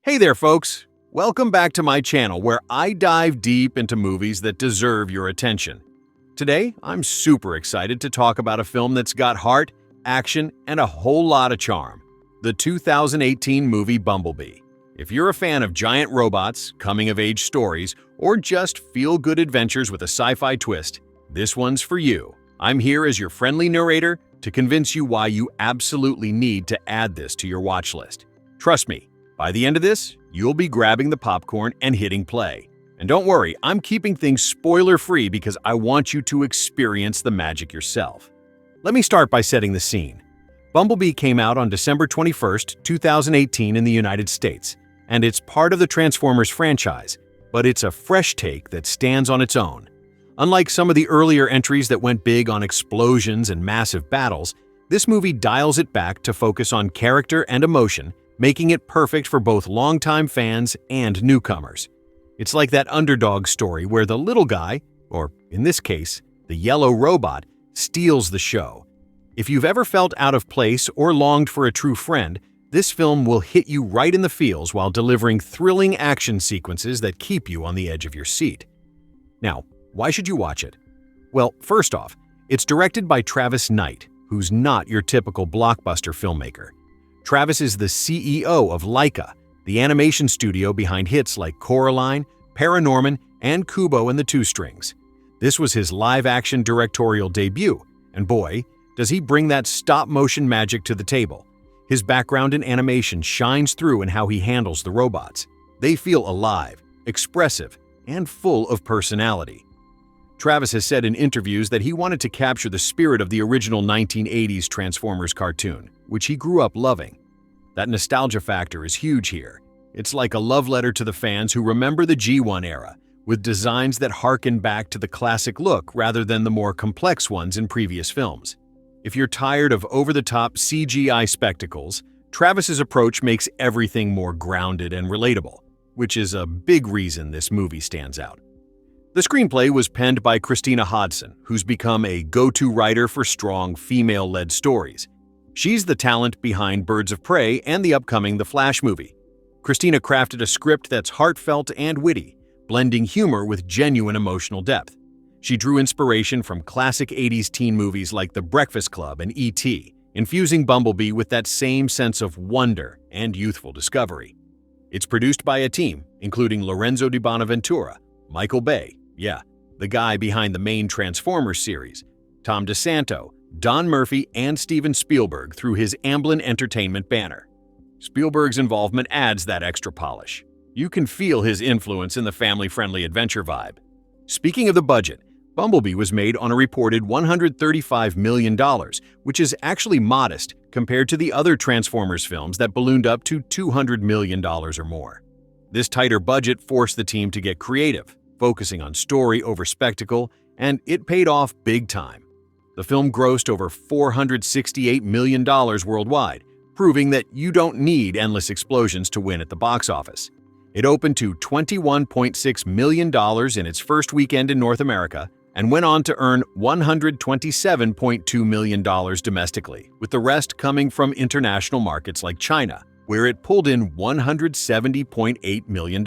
Hey there, folks! Welcome back to my channel where I dive deep into movies that deserve your attention. Today, I'm super excited to talk about a film that's got heart, action, and a whole lot of charm. The 2018 movie Bumblebee. If you're a fan of giant robots, coming-of-age stories, or just feel-good adventures with a sci-fi twist, this one's for you. I'm here as your friendly narrator to convince you why you absolutely need to add this to your watch list. Trust me, by the end of this, you'll be grabbing the popcorn and hitting play. And don't worry, I'm keeping things spoiler-free because I want you to experience the magic yourself. Let me start by setting the scene. Bumblebee came out on December 21st, 2018 in the United States, and it's part of the Transformers franchise, but it's a fresh take that stands on its own. Unlike some of the earlier entries that went big on explosions and massive battles, this movie dials it back to focus on character and emotion, making it perfect for both longtime fans and newcomers. It's like that underdog story where the little guy, or in this case, the yellow robot, steals the show. If you've ever felt out of place or longed for a true friend, this film will hit you right in the feels while delivering thrilling action sequences that keep you on the edge of your seat. Now, why should you watch it? Well, first off, it's directed by Travis Knight, who's not your typical blockbuster filmmaker. Travis is the CEO of Laika, the animation studio behind hits like Coraline, Paranorman, and Kubo and the Two Strings. This was his live-action directorial debut, and boy, does he bring that stop-motion magic to the table. His background in animation shines through in how he handles the robots. They feel alive, expressive, and full of personality. Travis has said in interviews that he wanted to capture the spirit of the original 1980s Transformers cartoon, which he grew up loving. That nostalgia factor is huge here. It's like a love letter to the fans who remember the G1 era, with designs that harken back to the classic look rather than the more complex ones in previous films. If you're tired of over-the-top CGI spectacles, Travis's approach makes everything more grounded and relatable, which is a big reason this movie stands out. The screenplay was penned by Christina Hodson, who's become a go-to writer for strong, female-led stories. She's the talent behind Birds of Prey and the upcoming The Flash movie. Christina crafted a script that's heartfelt and witty, blending humor with genuine emotional depth. She drew inspiration from classic 80s teen movies like The Breakfast Club and E.T., infusing Bumblebee with that same sense of wonder and youthful discovery. It's produced by a team, including Lorenzo di Bonaventura, Michael Bay, the guy behind the main Transformers series, Tom DeSanto, Don Murphy, and Steven Spielberg through his Amblin Entertainment banner. Spielberg's involvement adds that extra polish. You can feel his influence in the family-friendly adventure vibe. Speaking of the budget, Bumblebee was made on a reported $135 million, which is actually modest compared to the other Transformers films that ballooned up to $200 million or more. This tighter budget forced the team to get creative, focusing on story over spectacle, and it paid off big time. The film grossed over $468 million worldwide, proving that you don't need endless explosions to win at the box office. It opened to $21.6 million in its first weekend in North America and went on to earn $127.2 million domestically, with the rest coming from international markets like China, where it pulled in $170.8 million.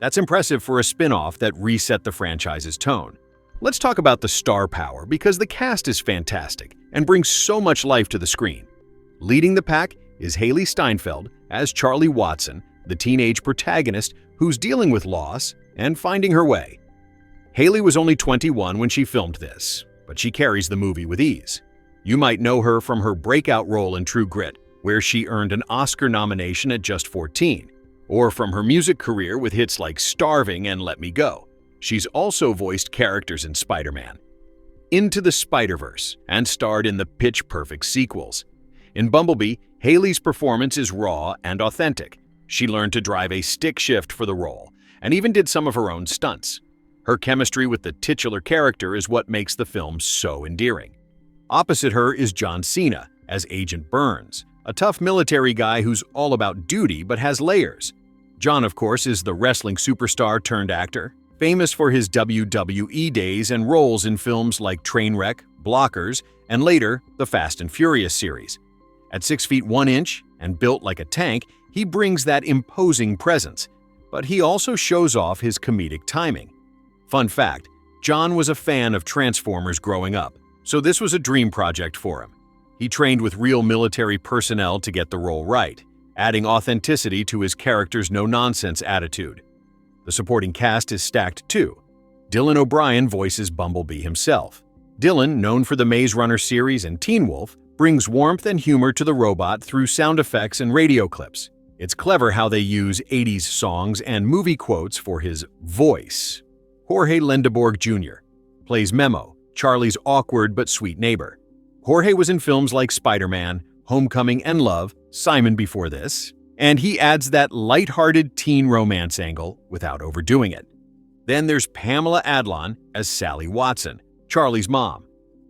That's impressive for a spin-off that reset the franchise's tone. Let's talk about the star power because the cast is fantastic and brings so much life to the screen. Leading the pack is Hailee Steinfeld as Charlie Watson, the teenage protagonist who's dealing with loss and finding her way. Hailee was only 21 when she filmed this, but she carries the movie with ease. You might know her from her breakout role in True Grit, where she earned an Oscar nomination at just 14, or from her music career with hits like Starving and Let Me Go. She's also voiced characters in Spider-Man, Into the Spider-Verse, and starred in the Pitch Perfect sequels. In Bumblebee, Hailee's performance is raw and authentic. She learned to drive a stick shift for the role, and even did some of her own stunts. Her chemistry with the titular character is what makes the film so endearing. Opposite her is John Cena as Agent Burns, a tough military guy who's all about duty but has layers. John, of course, is the wrestling superstar turned actor, famous for his WWE days and roles in films like Trainwreck, Blockers, and later, the Fast and Furious series. At 6 feet 1 inch and built like a tank, he brings that imposing presence. But he also shows off his comedic timing. Fun fact, John was a fan of Transformers growing up, so this was a dream project for him. He trained with real military personnel to get the role right, adding authenticity to his character's no-nonsense attitude. The supporting cast is stacked too. Dylan O'Brien voices Bumblebee himself. Dylan, known for the Maze Runner series and Teen Wolf, brings warmth and humor to the robot through sound effects and radio clips. It's clever how they use 80s songs and movie quotes for his voice. Jorge Lendeborg Jr. plays Memo, Charlie's awkward but sweet neighbor. Jorge was in films like Spider-Man, Homecoming and Love, Simon before this, and he adds that light-hearted teen romance angle without overdoing it. Then there's Pamela Adlon as Sally Watson, Charlie's mom.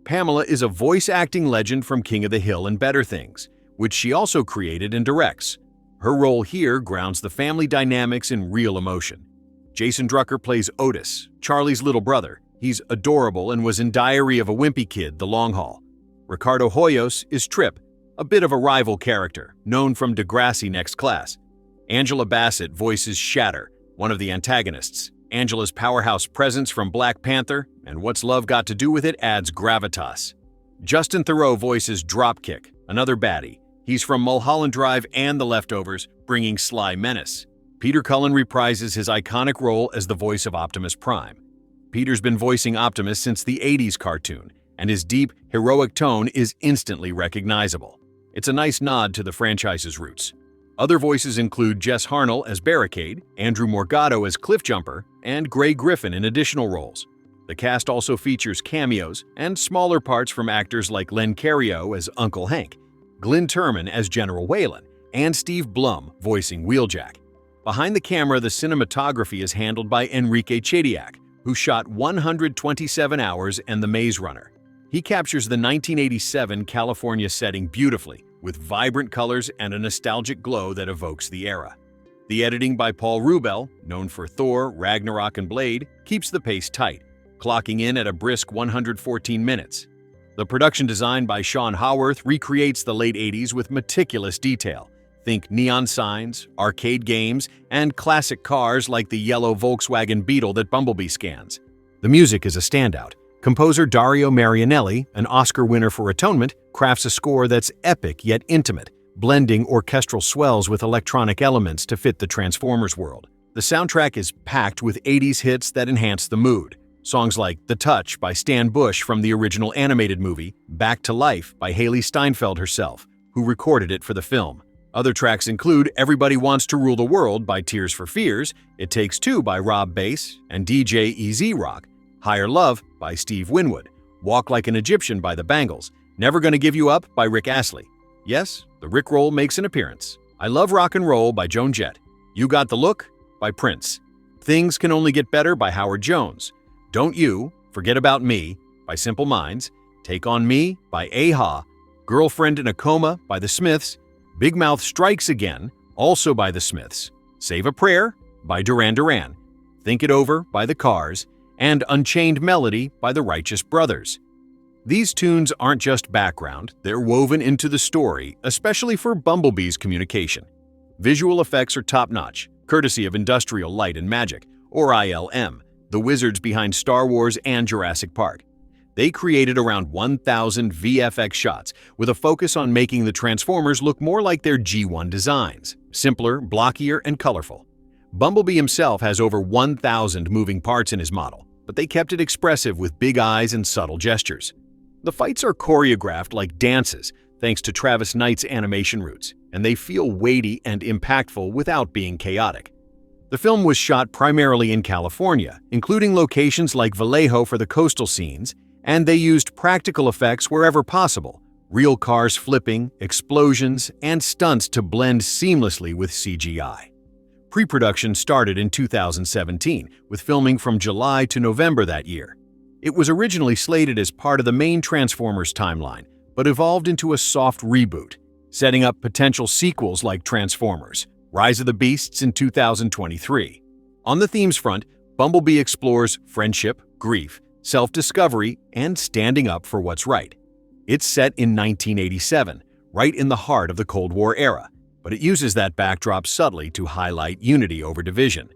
Pamela is a voice-acting legend from King of the Hill and Better Things, which she also created and directs. Her role here grounds the family dynamics in real emotion. Jason Drucker plays Otis, Charlie's little brother. He's adorable and was in Diary of a Wimpy Kid: The Long Haul. Ricardo Hoyos is Trip, a bit of a rival character, known from Degrassi Next Class. Angela Bassett voices Shatter, one of the antagonists. Angela's powerhouse presence from Black Panther and What's Love Got to Do with It adds gravitas. Justin Theroux voices Dropkick, another baddie. He's from Mulholland Drive and The Leftovers, bringing sly menace. Peter Cullen reprises his iconic role as the voice of Optimus Prime. Peter's been voicing Optimus since the 80s cartoon, and his deep, heroic tone is instantly recognizable. It's a nice nod to the franchise's roots. Other voices include Jess Harnell as Barricade, Andrew Morgado as Cliffjumper, and Gray Griffin in additional roles. The cast also features cameos and smaller parts from actors like Len Cariou as Uncle Hank, Glynn Turman as General Whalen, and Steve Blum voicing Wheeljack. Behind the camera, the cinematography is handled by Enrique Chediak, who shot 127 hours and The Maze Runner. He captures the 1987 California setting beautifully, with vibrant colors and a nostalgic glow that evokes the era. The editing by Paul Rubel, known for Thor, Ragnarok, and Blade, keeps the pace tight, clocking in at a brisk 114 minutes. The production design by Sean Haworth recreates the late 80s with meticulous detail. Think neon signs, arcade games, and classic cars like the yellow Volkswagen Beetle that Bumblebee scans. The music is a standout. Composer Dario Marianelli, an Oscar winner for Atonement, crafts a score that's epic yet intimate, blending orchestral swells with electronic elements to fit the Transformers world. The soundtrack is packed with 80s hits that enhance the mood. Songs like The Touch by Stan Bush from the original animated movie, Back to Life by Hailee Steinfeld herself, who recorded it for the film. Other tracks include Everybody Wants to Rule the World by Tears for Fears, It Takes Two by Rob Bass and DJ EZ Rock, Higher Love by Steve Winwood, Walk Like an Egyptian by the Bangles, Never Gonna Give You Up by Rick Astley. Yes, the Rickroll makes an appearance. I Love Rock and Roll by Joan Jett, You Got the Look by Prince, Things Can Only Get Better by Howard Jones, Don't You, Forget About Me by Simple Minds, Take On Me by A-ha, Girlfriend in a Coma by The Smiths, Big Mouth Strikes Again, also by The Smiths, Save a Prayer by Duran Duran, Think It Over by The Cars, and Unchained Melody by the Righteous Brothers. These tunes aren't just background, they're woven into the story, especially for Bumblebee's communication. Visual effects are top-notch, courtesy of Industrial Light and Magic, or ILM, the wizards behind Star Wars and Jurassic Park. They created around 1,000 VFX shots, with a focus on making the Transformers look more like their G1 designs, simpler, blockier, and colorful. Bumblebee himself has over 1,000 moving parts in his model, but they kept it expressive with big eyes and subtle gestures. The fights are choreographed like dances, thanks to Travis Knight's animation roots, and they feel weighty and impactful without being chaotic. The film was shot primarily in California, including locations like Vallejo for the coastal scenes, and they used practical effects wherever possible, real cars flipping, explosions, and stunts to blend seamlessly with CGI. Pre-production started in 2017, with filming from July to November that year. It was originally slated as part of the main Transformers timeline, but evolved into a soft reboot, setting up potential sequels like Transformers: Rise of the Beasts in 2023. On the themes front, Bumblebee explores friendship, grief, self-discovery, and standing up for what's right. It's set in 1987, right in the heart of the Cold War era, but it uses that backdrop subtly to highlight unity over division.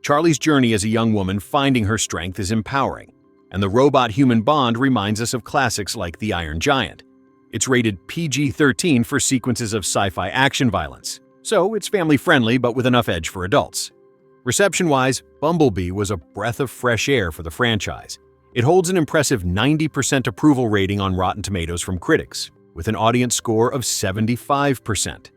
Charlie's journey as a young woman finding her strength is empowering, and the robot-human bond reminds us of classics like The Iron Giant. It's rated PG-13 for sequences of sci-fi action violence, so it's family-friendly but with enough edge for adults. Reception-wise, Bumblebee was a breath of fresh air for the franchise. It holds an impressive 90% approval rating on Rotten Tomatoes from critics, with an audience score of 75%.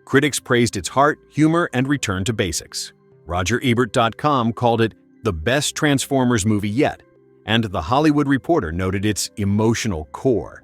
Critics praised its heart, humor, and return to basics. RogerEbert.com called it the best Transformers movie yet, and The Hollywood Reporter noted its emotional core.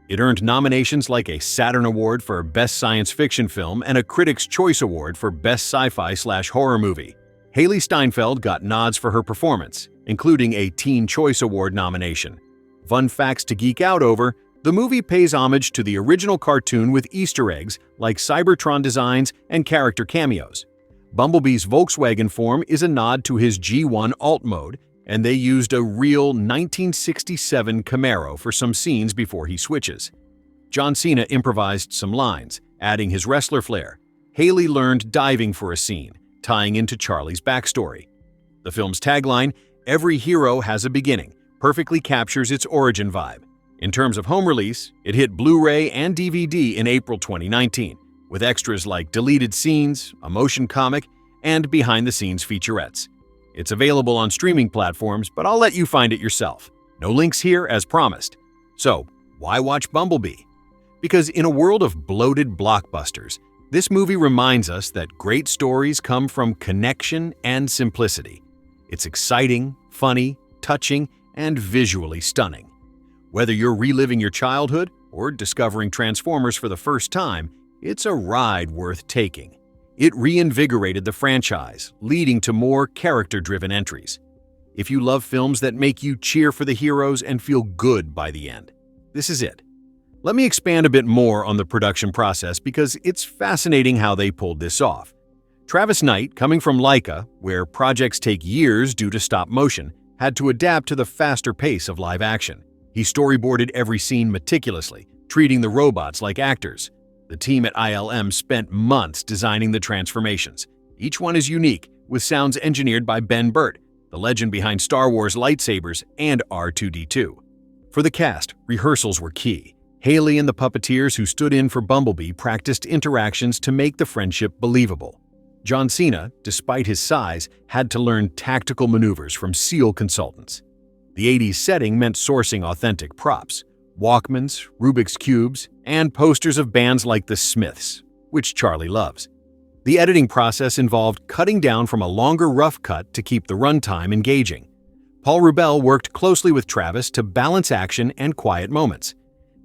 It earned nominations like a Saturn Award for Best Science Fiction Film and a Critics' Choice Award for Best Sci-Fi/Horror Movie. Hailee Steinfeld got nods for her performance, including a Teen Choice Award nomination. Fun facts to geek out over: the movie pays homage to the original cartoon with Easter eggs like Cybertron designs and character cameos. Bumblebee's Volkswagen form is a nod to his G1 alt mode, and they used a real 1967 Camaro for some scenes before he switches. John Cena improvised some lines, adding his wrestler flair. Hailee learned diving for a scene, tying into Charlie's backstory. The film's tagline, "Every hero has a beginning," perfectly captures its origin vibe. In terms of home release, it hit Blu-ray and DVD in April 2019, with extras like deleted scenes, a motion comic, and behind-the-scenes featurettes. It's available on streaming platforms, but I'll let you find it yourself. No links here as promised. So, why watch Bumblebee? Because in a world of bloated blockbusters, this movie reminds us that great stories come from connection and simplicity. It's exciting, funny, touching, and visually stunning. Whether you're reliving your childhood or discovering Transformers for the first time, it's a ride worth taking. It reinvigorated the franchise, leading to more character-driven entries. If you love films that make you cheer for the heroes and feel good by the end, this is it. Let me expand a bit more on the production process because it's fascinating how they pulled this off. Travis Knight, coming from Laika, where projects take years due to stop motion, had to adapt to the faster pace of live action. He storyboarded every scene meticulously, treating the robots like actors. The team at ILM spent months designing the transformations. Each one is unique, with sounds engineered by Ben Burtt, the legend behind Star Wars lightsabers and R2-D2. For the cast, rehearsals were key. Hailee and the puppeteers who stood in for Bumblebee practiced interactions to make the friendship believable. John Cena, despite his size, had to learn tactical maneuvers from SEAL consultants. The 80s setting meant sourcing authentic props, Walkmans, Rubik's Cubes, and posters of bands like the Smiths, which Charlie loves. The editing process involved cutting down from a longer rough cut to keep the runtime engaging. Paul Rubel worked closely with Travis to balance action and quiet moments.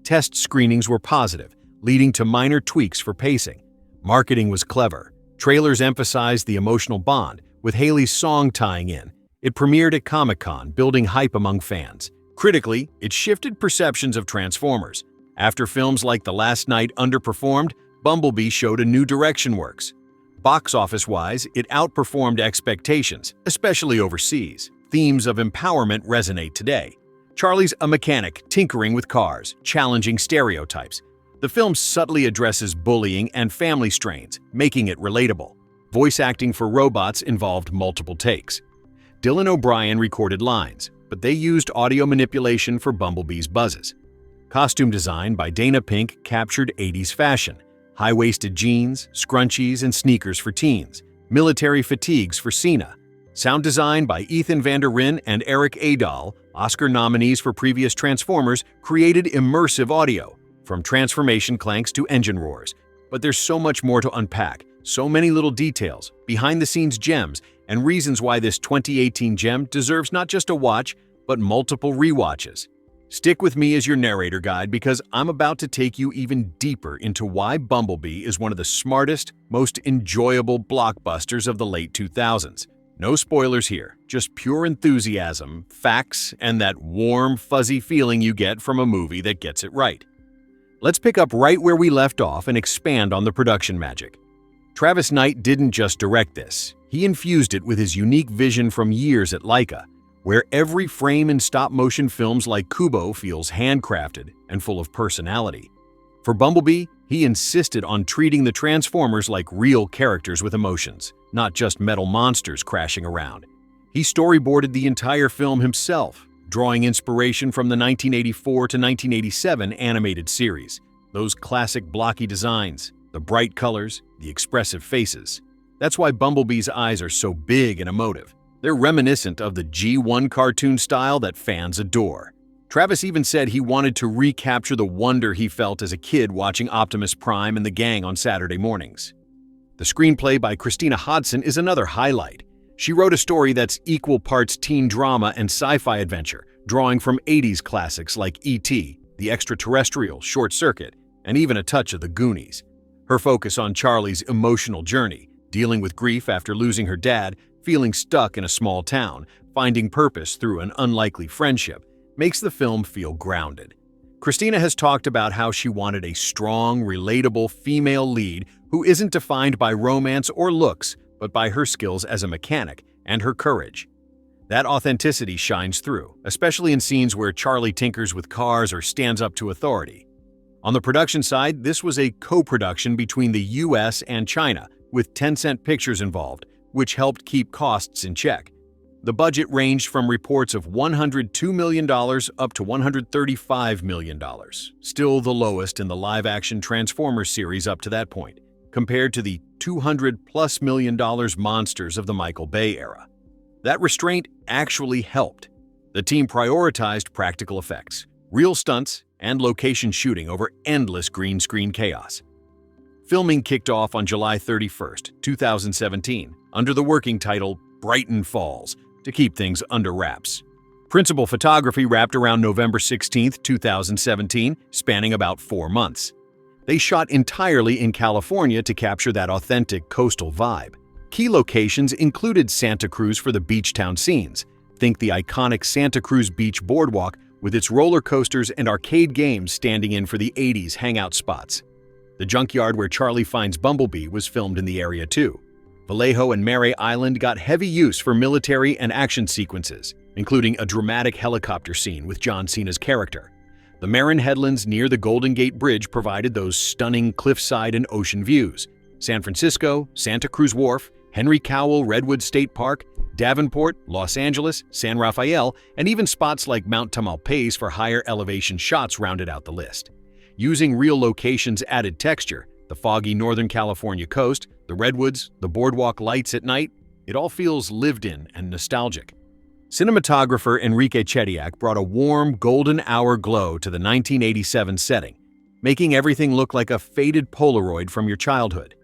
Test screenings were positive, leading to minor tweaks for pacing. Marketing was clever. Trailers emphasized the emotional bond, with Hailee's song tying in. It premiered at Comic-Con, building hype among fans. Critically, it shifted perceptions of Transformers. After films like The Last Knight underperformed, Bumblebee showed a new direction works. Box office-wise, it outperformed expectations, especially overseas. Themes of empowerment resonate today. Charlie's a mechanic tinkering with cars, challenging stereotypes. The film subtly addresses bullying and family strains, making it relatable. Voice acting for robots involved multiple takes. Dylan O'Brien recorded lines, but they used audio manipulation for Bumblebee's buzzes. Costume design by Dana Pink captured 80s fashion. High-waisted jeans, scrunchies, and sneakers for teens. Military fatigues for Cena. Sound design by Ethan van der Ryn and Eric Adal, Oscar nominees for previous Transformers, created immersive audio, from transformation clanks to engine roars. But there's so much more to unpack, so many little details, behind-the-scenes gems, and reasons why this 2018 gem deserves not just a watch, but multiple rewatches. Stick with me as your narrator guide because I'm about to take you even deeper into why Bumblebee is one of the smartest, most enjoyable blockbusters of the late 2000s. No spoilers here, just pure enthusiasm, facts, and that warm, fuzzy feeling you get from a movie that gets it right. Let's pick up right where we left off and expand on the production magic. Travis Knight didn't just direct this, he infused it with his unique vision from years at Laika, where every frame in stop-motion films like Kubo feels handcrafted and full of personality. For Bumblebee, he insisted on treating the Transformers like real characters with emotions, not just metal monsters crashing around. He storyboarded the entire film himself, drawing inspiration from the 1984 to 1987 animated series. Those classic blocky designs, the bright colors, the expressive faces. That's why Bumblebee's eyes are so big and emotive. They're reminiscent of the G1 cartoon style that fans adore. Travis even said he wanted to recapture the wonder he felt as a kid watching Optimus Prime and the gang on Saturday mornings. The screenplay by Christina Hodson is another highlight. She wrote a story that's equal parts teen drama and sci-fi adventure, drawing from 80s classics like E.T., The Extraterrestrial, Short Circuit, and even a touch of The Goonies. Her focus on Charlie's emotional journey, dealing with grief after losing her dad, feeling stuck in a small town, finding purpose through an unlikely friendship, makes the film feel grounded. Christina has talked about how she wanted a strong, relatable female lead who isn't defined by romance or looks, but by her skills as a mechanic and her courage. That authenticity shines through, especially in scenes where Charlie tinkers with cars or stands up to authority. On the production side, this was a co-production between the US and China, with Tencent Pictures involved, which helped keep costs in check. The budget ranged from reports of $102 million up to $135 million, still the lowest in the live-action Transformers series up to that point, compared to the $200+ million monsters of the Michael Bay era. That restraint actually helped. The team prioritized practical effects, real stunts, and location shooting over endless green screen chaos. Filming kicked off on July 31, 2017, under the working title Brighton Falls, to keep things under wraps. Principal photography wrapped around November 16, 2017, spanning about 4 months. They shot entirely in California to capture that authentic coastal vibe. Key locations included Santa Cruz for the beach town scenes. Think the iconic Santa Cruz Beach Boardwalk with its roller coasters and arcade games standing in for the 80s hangout spots. The junkyard where Charlie finds Bumblebee was filmed in the area too. Vallejo and Mare Island got heavy use for military and action sequences, including a dramatic helicopter scene with John Cena's character. The Marin headlands near the Golden Gate Bridge provided those stunning cliffside and ocean views. San Francisco, Santa Cruz Wharf, Henry Cowell Redwood State Park, Davenport, Los Angeles, San Rafael, and even spots like Mount Tamalpais for higher elevation shots rounded out the list. Using real locations added texture. The foggy Northern California coast, the redwoods, the boardwalk lights at night, it all feels lived in and nostalgic. Cinematographer Enrique Chediak brought a warm, golden hour glow to the 1987 setting, making everything look like a faded Polaroid from your childhood.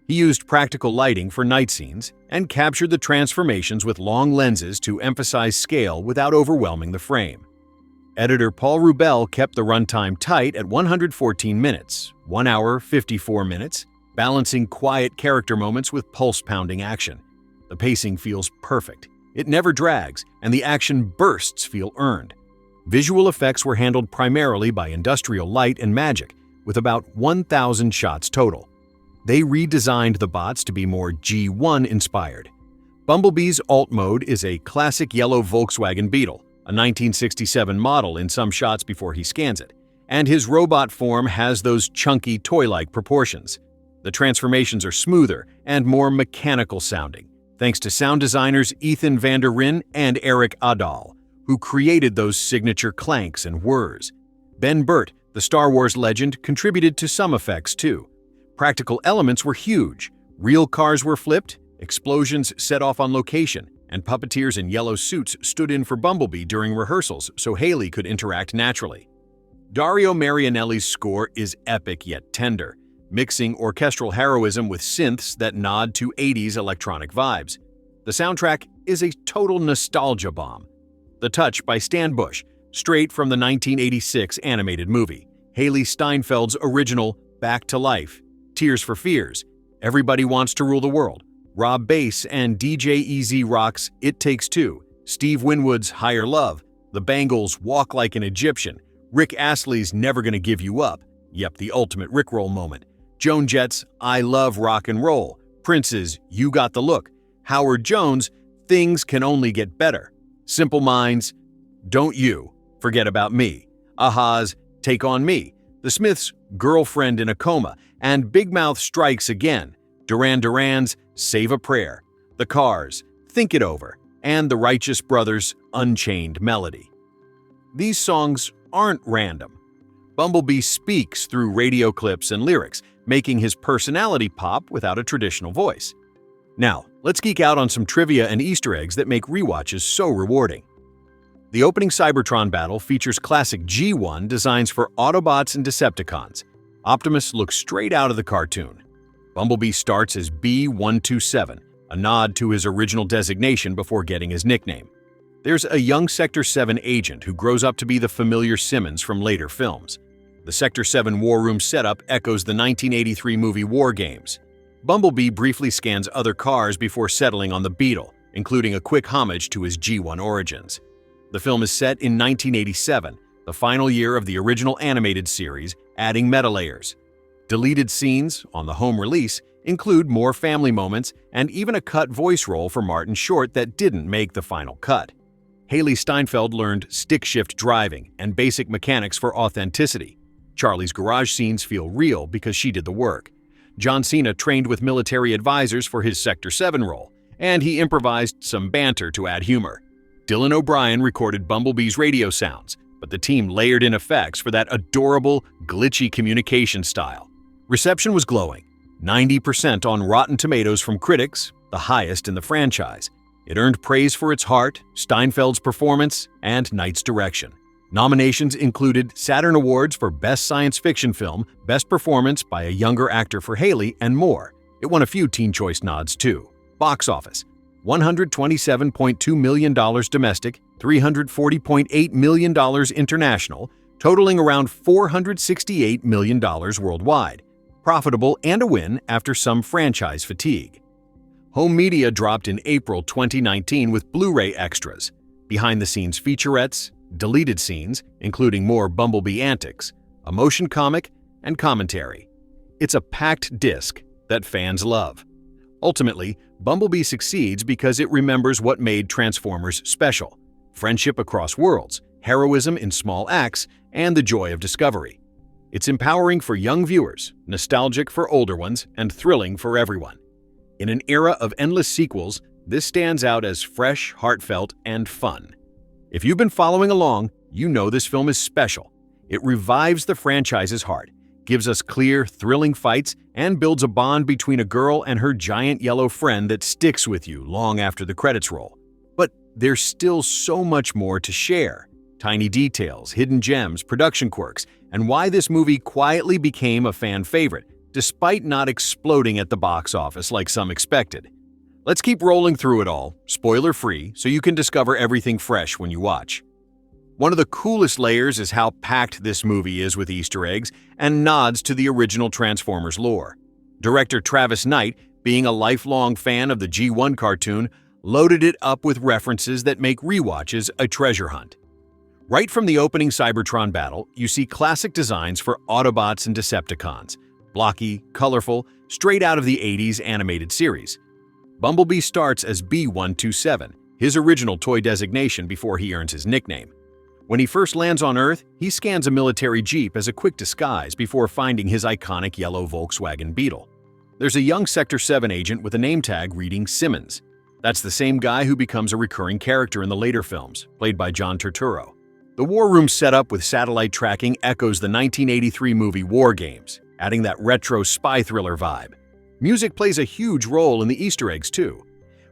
He used practical lighting for night scenes and captured the transformations with long lenses to emphasize scale without overwhelming the frame. Editor Paul Rubel kept the runtime tight at 114 minutes, 1 hour 54 minutes, balancing quiet character moments with pulse-pounding action. The pacing feels perfect. It never drags, and the action bursts feel earned. Visual effects were handled primarily by industrial light and magic, with about 1,000 shots total. They redesigned the bots to be more G1 inspired. Bumblebee's alt mode is a classic yellow Volkswagen Beetle, a 1967 model in some shots before he scans it, and his robot form has those chunky toy-like proportions. The transformations are smoother and more mechanical sounding, thanks to sound designers Ethan van der Ryn and Eric Adlon, who created those signature clanks and whirs. Ben Burtt, the Star Wars legend, contributed to some effects too. Practical elements were huge. Real cars were flipped, explosions set off on location, and puppeteers in yellow suits stood in for Bumblebee during rehearsals so Hailee could interact naturally. Dario Marianelli's score is epic yet tender, mixing orchestral heroism with synths that nod to 80s electronic vibes. The soundtrack is a total nostalgia bomb. The Touch by Stan Bush, straight from the 1986 animated movie. Hailee Steinfeld's original Back to Life, Tears for Fears, Everybody Wants to Rule the World, Rob Bass and DJ EZ Rock's It Takes Two, Steve Winwood's Higher Love, The Bangles' Walk Like an Egyptian, Rick Astley's Never Gonna Give You Up, yep, the ultimate Rickroll moment, Joan Jett's I Love Rock and Roll, Prince's You Got the Look, Howard Jones' Things Can Only Get Better, Simple Minds' Don't You Forget About Me, a-ha's Take On Me, The Smiths' Girlfriend in a Coma, and Big Mouth Strikes Again, Duran Duran's Save a Prayer, The Cars, Think It Over, and the Righteous Brothers' Unchained Melody. These songs aren't random. Bumblebee speaks through radio clips and lyrics, making his personality pop without a traditional voice. Now, let's geek out on some trivia and Easter eggs that make rewatches so rewarding. The opening Cybertron battle features classic G1 designs for Autobots and Decepticons. Optimus looks straight out of the cartoon. Bumblebee starts as B-127, a nod to his original designation before getting his nickname. There's a young Sector 7 agent who grows up to be the familiar Simmons from later films. The Sector 7 War Room setup echoes the 1983 movie War Games. Bumblebee briefly scans other cars before settling on the Beetle, including a quick homage to his G1 origins. The film is set in 1987, the final year of the original animated series, adding meta layers. Deleted scenes, on the home release, include more family moments and even a cut voice role for Martin Short that didn't make the final cut. Hailee Steinfeld learned stick-shift driving and basic mechanics for authenticity. Charlie's garage scenes feel real because she did the work. John Cena trained with military advisors for his Sector 7 role, and he improvised some banter to add humor. Dylan O'Brien recorded Bumblebee's radio sounds, but the team layered in effects for that adorable, glitchy communication style. Reception was glowing. 90% on Rotten Tomatoes from critics, the highest in the franchise. It earned praise for its heart, Steinfeld's performance, and Knight's direction. Nominations included Saturn Awards for Best Science Fiction Film, Best Performance by a Younger Actor for Hailee, and more. It won a few Teen Choice nods too. Box office: $127.2 million domestic, $340.8 million international, totaling around $468 million worldwide. Profitable and a win after some franchise fatigue. Home media dropped in April 2019 with Blu-ray extras, behind-the-scenes featurettes, deleted scenes, including more Bumblebee antics, a motion comic, and commentary. It's a packed disc that fans love. Ultimately, Bumblebee succeeds because it remembers what made Transformers special: friendship across worlds, heroism in small acts, and the joy of discovery. It's empowering for young viewers, nostalgic for older ones, and thrilling for everyone. In an era of endless sequels, this stands out as fresh, heartfelt, and fun. If you've been following along, you know this film is special. It revives the franchise's heart, gives us clear, thrilling fights, and builds a bond between a girl and her giant yellow friend that sticks with you long after the credits roll. But there's still so much more to share. Tiny details, hidden gems, production quirks, and why this movie quietly became a fan favorite, despite not exploding at the box office like some expected. Let's keep rolling through it all, spoiler-free, so you can discover everything fresh when you watch. One of the coolest layers is how packed this movie is with Easter eggs and nods to the original Transformers lore. Director Travis Knight, being a lifelong fan of the G1 cartoon, loaded it up with references that make rewatches a treasure hunt. Right from the opening Cybertron battle, you see classic designs for Autobots and Decepticons, blocky, colorful, straight out of the 80s animated series. Bumblebee starts as B-127, his original toy designation before he earns his nickname. When he first lands on Earth, he scans a military jeep as a quick disguise before finding his iconic yellow Volkswagen Beetle. There's a young Sector 7 agent with a name tag reading Simmons. That's the same guy who becomes a recurring character in the later films, played by John Turturro. The War Room setup with satellite tracking echoes the 1983 movie War Games, adding that retro spy thriller vibe. Music plays a huge role in the Easter eggs too.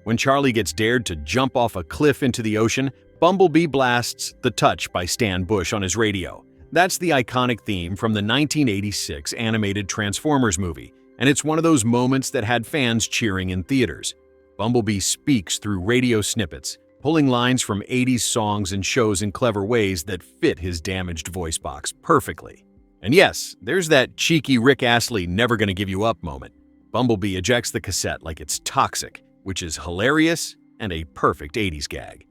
When Charlie gets dared to jump off a cliff into the ocean, Bumblebee blasts The Touch by Stan Bush on his radio. That's the iconic theme from the 1986 animated Transformers movie, and it's one of those moments that had fans cheering in theaters. Bumblebee speaks through radio snippets, pulling lines from 80s songs and shows in clever ways that fit his damaged voice box perfectly. And yes, there's that cheeky Rick Astley never gonna give you up moment. Bumblebee ejects the cassette like it's toxic, which is hilarious and a perfect 80s gag.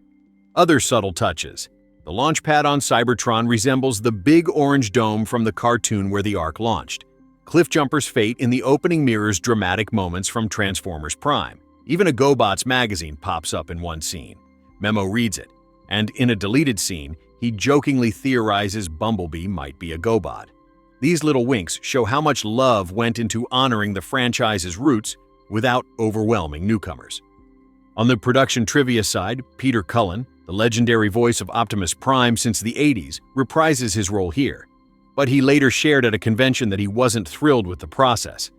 Other subtle touches. The launch pad on Cybertron resembles the big orange dome from the cartoon where the Ark launched. Cliffjumper's fate in the opening mirrors dramatic moments from Transformers Prime. Even a GoBots magazine pops up in one scene. Memo reads it, and in a deleted scene, he jokingly theorizes Bumblebee might be a GoBot. These little winks show how much love went into honoring the franchise's roots without overwhelming newcomers. On the production trivia side, Peter Cullen, the legendary voice of Optimus Prime since the 80s, reprises his role here. But he later shared at a convention that he wasn't thrilled with the process.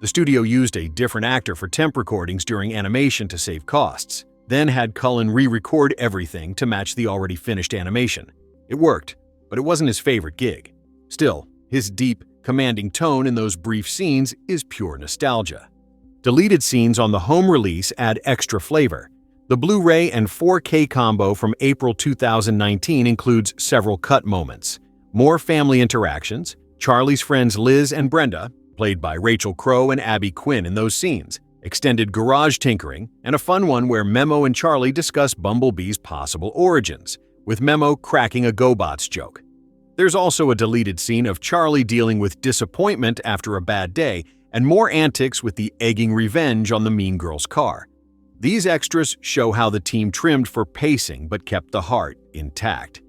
The studio used a different actor for temp recordings during animation to save costs, then had Cullen re-record everything to match the already finished animation. It worked, but it wasn't his favorite gig. Still, his deep, commanding tone in those brief scenes is pure nostalgia. Deleted scenes on the home release add extra flavor. The Blu-ray and 4K combo from April 2019 includes several cut moments, more family interactions, Charlie's friends Liz and Brenda, played by Rachel Crow and Abby Quinn in those scenes, extended garage tinkering, and a fun one where Memo and Charlie discuss Bumblebee's possible origins, with Memo cracking a GoBots joke. There's also a deleted scene of Charlie dealing with disappointment after a bad day, and more antics with the egging revenge on the mean girl's car. These extras show how the team trimmed for pacing but kept the heart intact.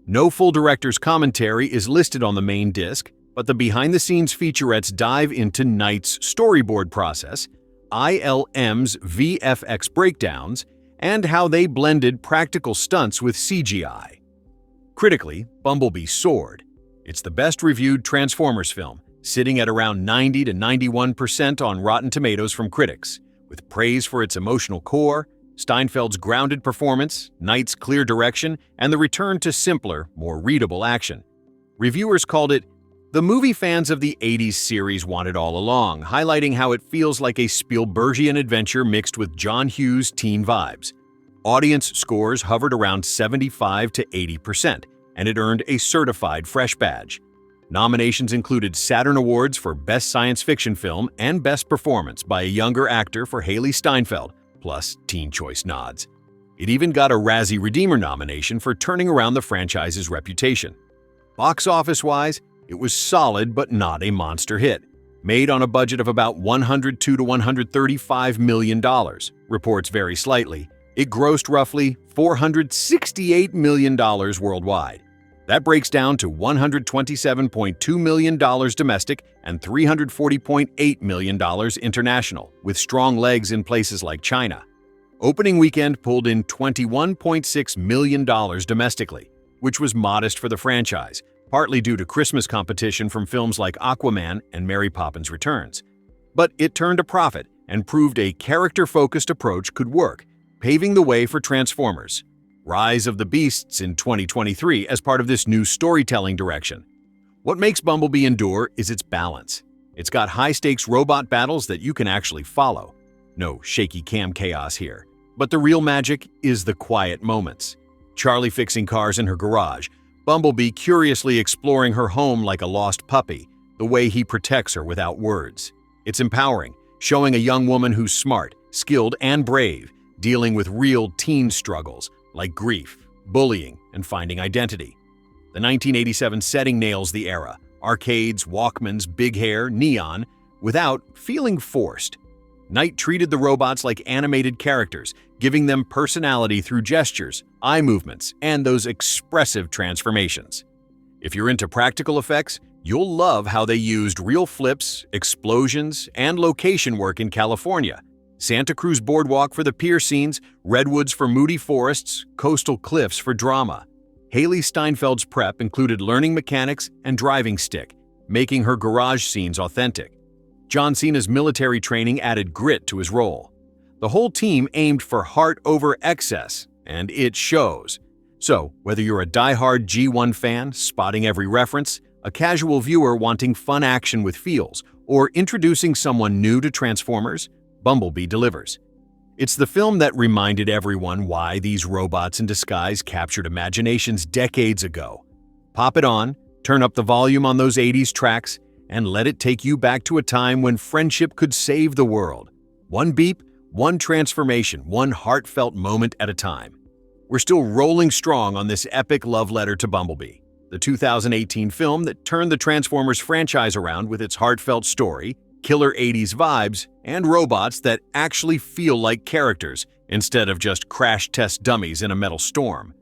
No full director's commentary is listed on the main disc, but the behind-the-scenes featurettes dive into Knight's storyboard process, ILM's VFX breakdowns, and how they blended practical stunts with CGI. Critically, Bumblebee soared. It's the best-reviewed Transformers film, sitting at around 90 to 91% on Rotten Tomatoes from critics, with praise for its emotional core, Steinfeld's grounded performance, Knight's clear direction, and the return to simpler, more readable action. Reviewers called it the movie fans of the 80s series wanted all along, highlighting how it feels like a Spielbergian adventure mixed with John Hughes' teen vibes. Audience scores hovered around 75 to 80%, and it earned a certified fresh badge. Nominations included Saturn Awards for Best Science Fiction Film and Best Performance by a Younger Actor for Hailee Steinfeld, plus Teen Choice nods. It even got a Razzie Redeemer nomination for turning around the franchise's reputation. Box office-wise, it was solid but not a monster hit. Made on a budget of about $102 to $135 million, reports vary slightly, it grossed roughly $468 million worldwide. That breaks down to $127.2 million domestic and $340.8 million international, with strong legs in places like China. Opening weekend pulled in $21.6 million domestically, which was modest for the franchise, partly due to Christmas competition from films like Aquaman and Mary Poppins Returns. But it turned a profit and proved a character-focused approach could work, paving the way for Transformers: Rise of the Beasts in 2023 as part of this new storytelling direction. What makes Bumblebee endure is its balance. It's got high-stakes robot battles that you can actually follow. No shaky cam chaos here. But the real magic is the quiet moments. Charlie fixing cars in her garage, Bumblebee curiously exploring her home like a lost puppy, the way he protects her without words. It's empowering, showing a young woman who's smart, skilled, and brave, dealing with real teen struggles like grief, bullying, and finding identity. The 1987 setting nails the era: arcades, Walkmans, big hair, neon, without feeling forced. Knight treated the robots like animated characters, giving them personality through gestures, eye movements, and those expressive transformations. If you're into practical effects, you'll love how they used real flips, explosions, and location work in California. Santa Cruz Boardwalk for the pier scenes, redwoods for moody forests, coastal cliffs for drama. Hailee Steinfeld's prep included learning mechanics and driving stick, making her garage scenes authentic. John Cena's military training added grit to his role. The whole team aimed for heart over excess, and it shows. So, whether you're a die-hard G1 fan spotting every reference, a casual viewer wanting fun action with feels, or introducing someone new to Transformers, Bumblebee delivers. It's the film that reminded everyone why these robots in disguise captured imaginations decades ago. Pop it on, turn up the volume on those 80s tracks, and let it take you back to a time when friendship could save the world. One beep, one transformation, one heartfelt moment at a time. We're still rolling strong on this epic love letter to Bumblebee, the 2018 film that turned the Transformers franchise around with its heartfelt story, killer 80s vibes, and robots that actually feel like characters instead of just crash test dummies in a metal storm.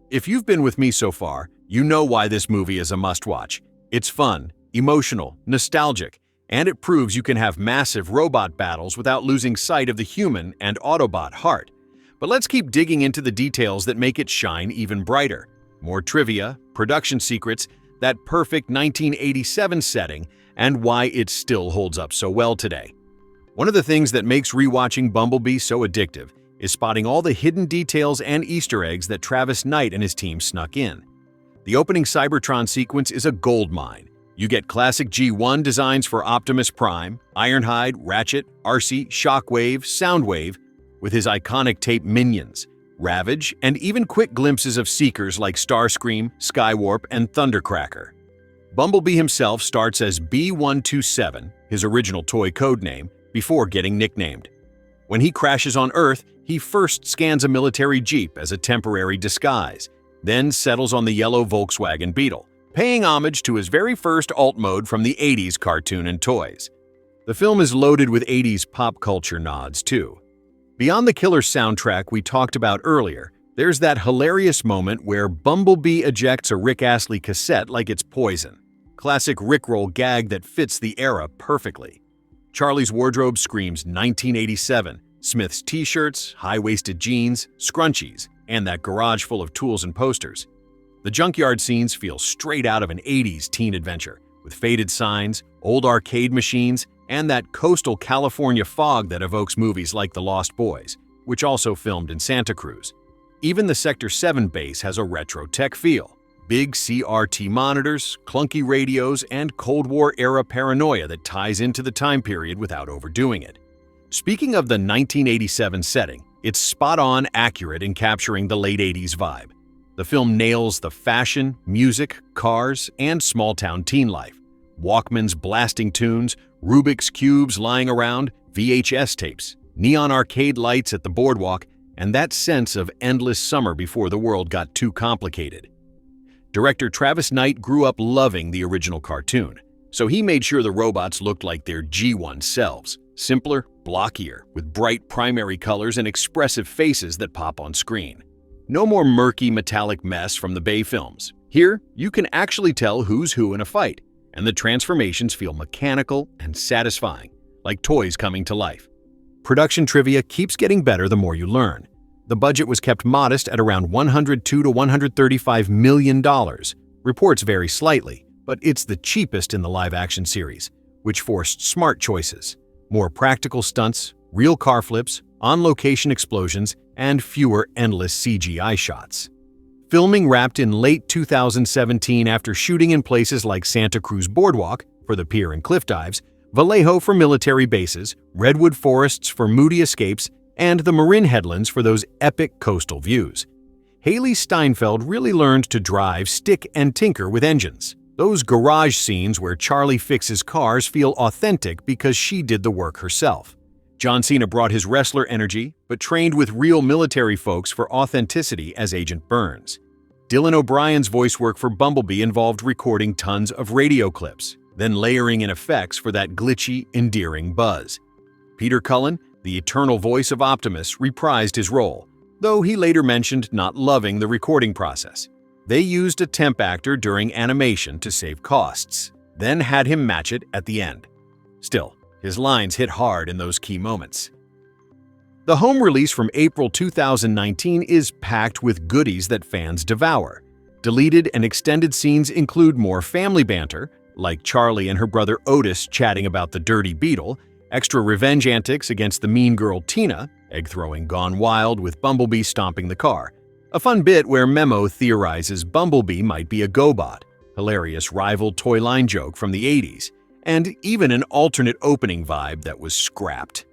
If you've been with me so far, you know why this movie is a must-watch. It's fun, emotional, nostalgic, and it proves you can have massive robot battles without losing sight of the human and Autobot heart. But let's keep digging into the details that make it shine even brighter. More trivia, production secrets, that perfect 1987 setting, and why it still holds up so well today. One of the things that makes rewatching Bumblebee so addictive is spotting all the hidden details and Easter eggs that Travis Knight and his team snuck in. The opening Cybertron sequence is a goldmine. You get classic G1 designs for Optimus Prime, Ironhide, Ratchet, Arcee, Shockwave, Soundwave, with his iconic tape minions, Ravage, and even quick glimpses of Seekers like Starscream, Skywarp, and Thundercracker. Bumblebee himself starts as B-127, his original toy codename, before getting nicknamed. When he crashes on Earth, he first scans a military jeep as a temporary disguise, then settles on the yellow Volkswagen Beetle, paying homage to his very first alt mode from the 80s cartoon and toys. The film is loaded with 80s pop culture nods, too. Beyond the killer soundtrack we talked about earlier, there's that hilarious moment where Bumblebee ejects a Rick Astley cassette like it's poison. Classic Rickroll gag that fits the era perfectly. Charlie's wardrobe screams 1987, Smith's t-shirts, high-waisted jeans, scrunchies, and that garage full of tools and posters. The junkyard scenes feel straight out of an 80s teen adventure, with faded signs, old arcade machines, and that coastal California fog that evokes movies like The Lost Boys, which also filmed in Santa Cruz. Even the Sector 7 base has a retro tech feel. Big CRT monitors, clunky radios, and Cold War-era paranoia that ties into the time period without overdoing it. Speaking of the 1987 setting, it's spot-on accurate in capturing the late 80s vibe. The film nails the fashion, music, cars, and small-town teen life. Walkmans blasting tunes, Rubik's Cubes lying around, VHS tapes, neon arcade lights at the boardwalk, and that sense of endless summer before the world got too complicated. Director Travis Knight grew up loving the original cartoon, so he made sure the robots looked like their G1 selves, simpler, blockier, with bright primary colors and expressive faces that pop on screen. No more murky metallic mess from the Bay films. Here, you can actually tell who's who in a fight, and the transformations feel mechanical and satisfying, like toys coming to life. Production trivia keeps getting better the more you learn. The budget was kept modest at around $102 to $135 million. Reports vary slightly, but it's the cheapest in the live-action series, which forced smart choices. More practical stunts, real car flips, on-location explosions, and fewer endless CGI shots. Filming wrapped in late 2017 after shooting in places like Santa Cruz Boardwalk for the pier and cliff dives, Vallejo for military bases, redwood forests for moody escapes, and the Marin Headlands for those epic coastal views. Hailee Steinfeld really learned to drive, stick, and tinker with engines. Those garage scenes where Charlie fixes cars feel authentic because she did the work herself. John Cena brought his wrestler energy, but trained with real military folks for authenticity as Agent Burns. Dylan O'Brien's voice work for Bumblebee involved recording tons of radio clips, then layering in effects for that glitchy, endearing buzz. Peter Cullen, the eternal voice of Optimus, reprised his role, though he later mentioned not loving the recording process. They used a temp actor during animation to save costs, then had him match it at the end. Still, his lines hit hard in those key moments. The home release from April 2019 is packed with goodies that fans devour. Deleted and extended scenes include more family banter, like Charlie and her brother Otis chatting about the dirty beetle, extra revenge antics against the mean girl Tina, egg-throwing gone wild with Bumblebee stomping the car, a fun bit where Memo theorizes Bumblebee might be a GoBot, hilarious rival toy line joke from the 80s, and even an alternate opening vibe that was scrapped.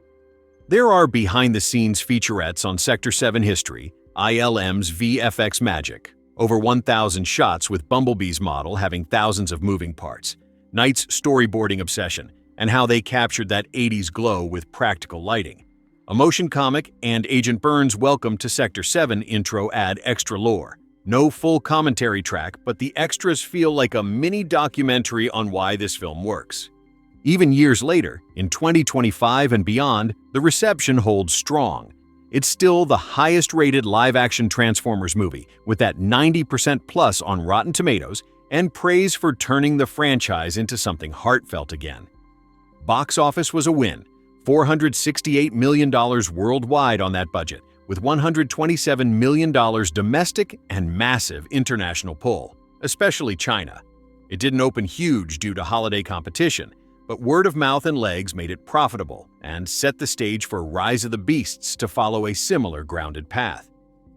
There are behind-the-scenes featurettes on Sector 7 history, ILM's VFX magic, over 1,000 shots with Bumblebee's model having thousands of moving parts, Knight's storyboarding obsession, and how they captured that 80s glow with practical lighting. A motion comic and Agent Burns' Welcome to Sector 7 intro add extra lore. No full commentary track, but the extras feel like a mini documentary on why this film works. Even years later, in 2025 and beyond, the reception holds strong. It's still the highest-rated live-action Transformers movie, with that 90% plus on Rotten Tomatoes and praise for turning the franchise into something heartfelt again. Box office was a win, $468 million worldwide on that budget, with $127 million domestic and massive international pull, especially China. It didn't open huge due to holiday competition, but word of mouth and legs made it profitable and set the stage for Rise of the Beasts to follow a similar grounded path.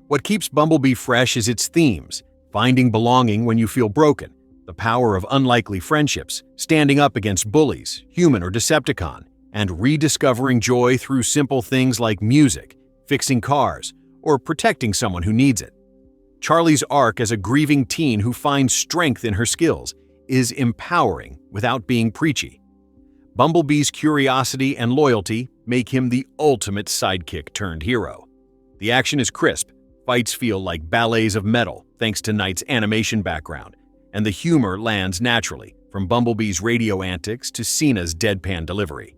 What keeps Bumblebee fresh is its themes: finding belonging when you feel broken, the power of unlikely friendships, standing up against bullies, human or Decepticon, and rediscovering joy through simple things like music, fixing cars, or protecting someone who needs it. Charlie's arc as a grieving teen who finds strength in her skills is empowering without being preachy. Bumblebee's curiosity and loyalty make him the ultimate sidekick-turned-hero. The action is crisp, fights feel like ballets of metal thanks to Knight's animation background, and the humor lands naturally, from Bumblebee's radio antics to Cena's deadpan delivery.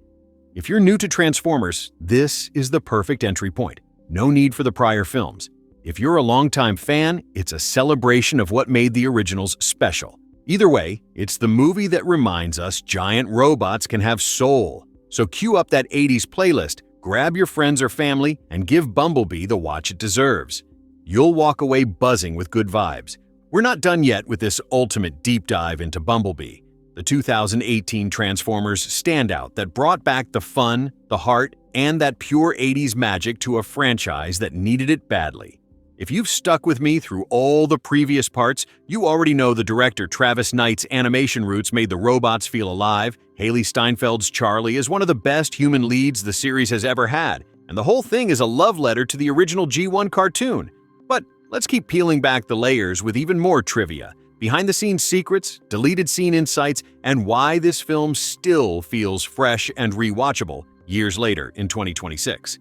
If you're new to Transformers, this is the perfect entry point. No need for the prior films. If you're a longtime fan, it's a celebration of what made the originals special. Either way, it's the movie that reminds us giant robots can have soul. So cue up that 80s playlist, grab your friends or family, and give Bumblebee the watch it deserves. You'll walk away buzzing with good vibes. We're not done yet with this ultimate deep dive into Bumblebee, the 2018 Transformers standout that brought back the fun, the heart, and that pure 80s magic to a franchise that needed it badly. If you've stuck with me through all the previous parts, you already know the director Travis Knight's animation roots made the robots feel alive. Hailee Steinfeld's Charlie is one of the best human leads the series has ever had, and the whole thing is a love letter to the original G1 cartoon. But let's keep peeling back the layers with even more trivia, behind-the-scenes secrets, deleted scene insights, and why this film still feels fresh and rewatchable years later in 2026.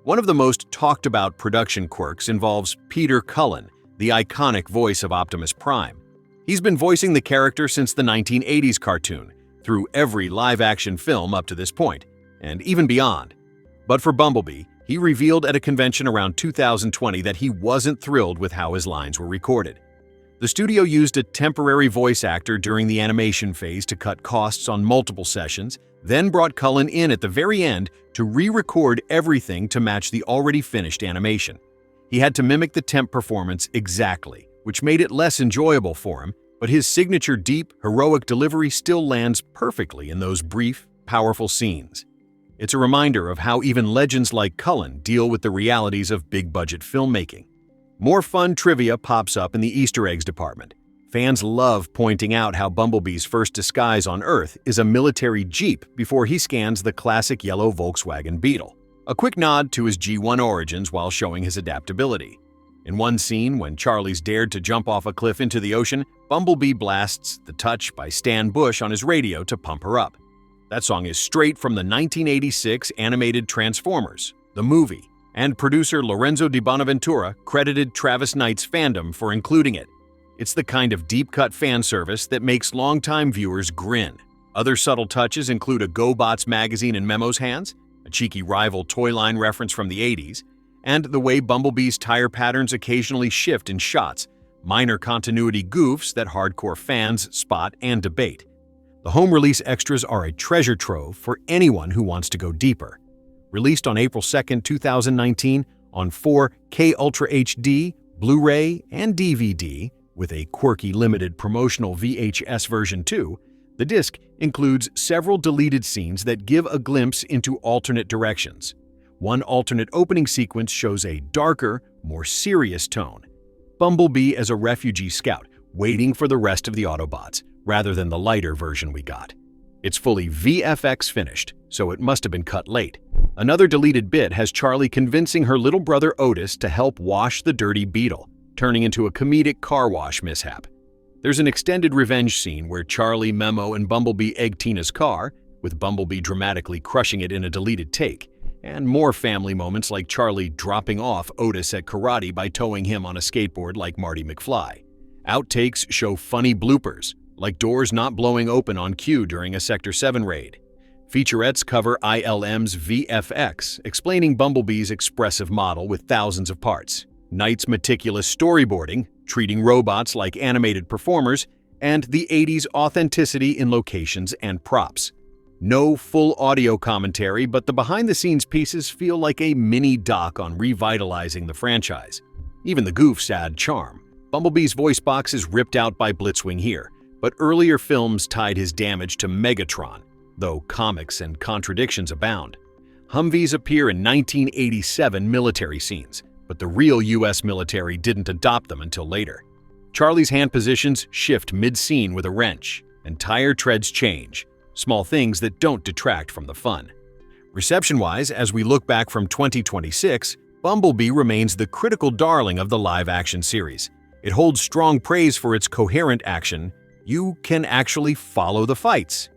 One of the most talked-about production quirks involves Peter Cullen, the iconic voice of Optimus Prime. He's been voicing the character since the 1980s cartoon, through every live-action film up to this point, and even beyond. But for Bumblebee, he revealed at a convention around 2020 that he wasn't thrilled with how his lines were recorded. The studio used a temporary voice actor during the animation phase to cut costs on multiple sessions, then brought Cullen in at the very end to re-record everything to match the already finished animation. He had to mimic the temp performance exactly, which made it less enjoyable for him, but his signature deep, heroic delivery still lands perfectly in those brief, powerful scenes. It's a reminder of how even legends like Cullen deal with the realities of big-budget filmmaking. More fun trivia pops up in the Easter eggs department. Fans love pointing out how Bumblebee's first disguise on Earth is a military Jeep before he scans the classic yellow Volkswagen Beetle, a quick nod to his G1 origins while showing his adaptability. In one scene, when Charlie's dared to jump off a cliff into the ocean, Bumblebee blasts The Touch by Stan Bush on his radio to pump her up. That song is straight from the 1986 animated Transformers, the movie, and producer Lorenzo Di Bonaventura credited Travis Knight's fandom for including it. It's the kind of deep-cut fan service that makes longtime viewers grin. Other subtle touches include a GoBots magazine in Memo's hands, a cheeky rival toy line reference from the 80s, and the way Bumblebee's tire patterns occasionally shift in shots, minor continuity goofs that hardcore fans spot and debate. The home release extras are a treasure trove for anyone who wants to go deeper. Released on April 2, 2019 on 4K Ultra HD, Blu-ray, and DVD, with a quirky limited promotional VHS version too, the disc includes several deleted scenes that give a glimpse into alternate directions. One alternate opening sequence shows a darker, more serious tone. Bumblebee as a refugee scout, waiting for the rest of the Autobots, rather than the lighter version we got. It's fully VFX finished, so it must have been cut late. Another deleted bit has Charlie convincing her little brother Otis to help wash the dirty Beetle, turning into a comedic car wash mishap. There's an extended revenge scene where Charlie, Memo, and Bumblebee egg Tina's car, with Bumblebee dramatically crushing it in a deleted take, and more family moments like Charlie dropping off Otis at karate by towing him on a skateboard like Marty McFly. Outtakes show funny bloopers, like doors not blowing open on cue during a Sector 7 raid. Featurettes cover ILM's VFX, explaining Bumblebee's expressive model with thousands of parts, Knight's meticulous storyboarding, treating robots like animated performers, and the 80s authenticity in locations and props. No full audio commentary, but the behind-the-scenes pieces feel like a mini-doc on revitalizing the franchise. Even the goofs add charm. Bumblebee's voice box is ripped out by Blitzwing here, but earlier films tied his damage to Megatron, though comics and contradictions abound. Humvees appear in 1987 military scenes, but the real US military didn't adopt them until later. Charlie's hand positions shift mid-scene with a wrench, and tire treads change, small things that don't detract from the fun. Reception-wise, as we look back from 2026, Bumblebee remains the critical darling of the live-action series. It holds strong praise for its coherent action. You can actually follow the fights,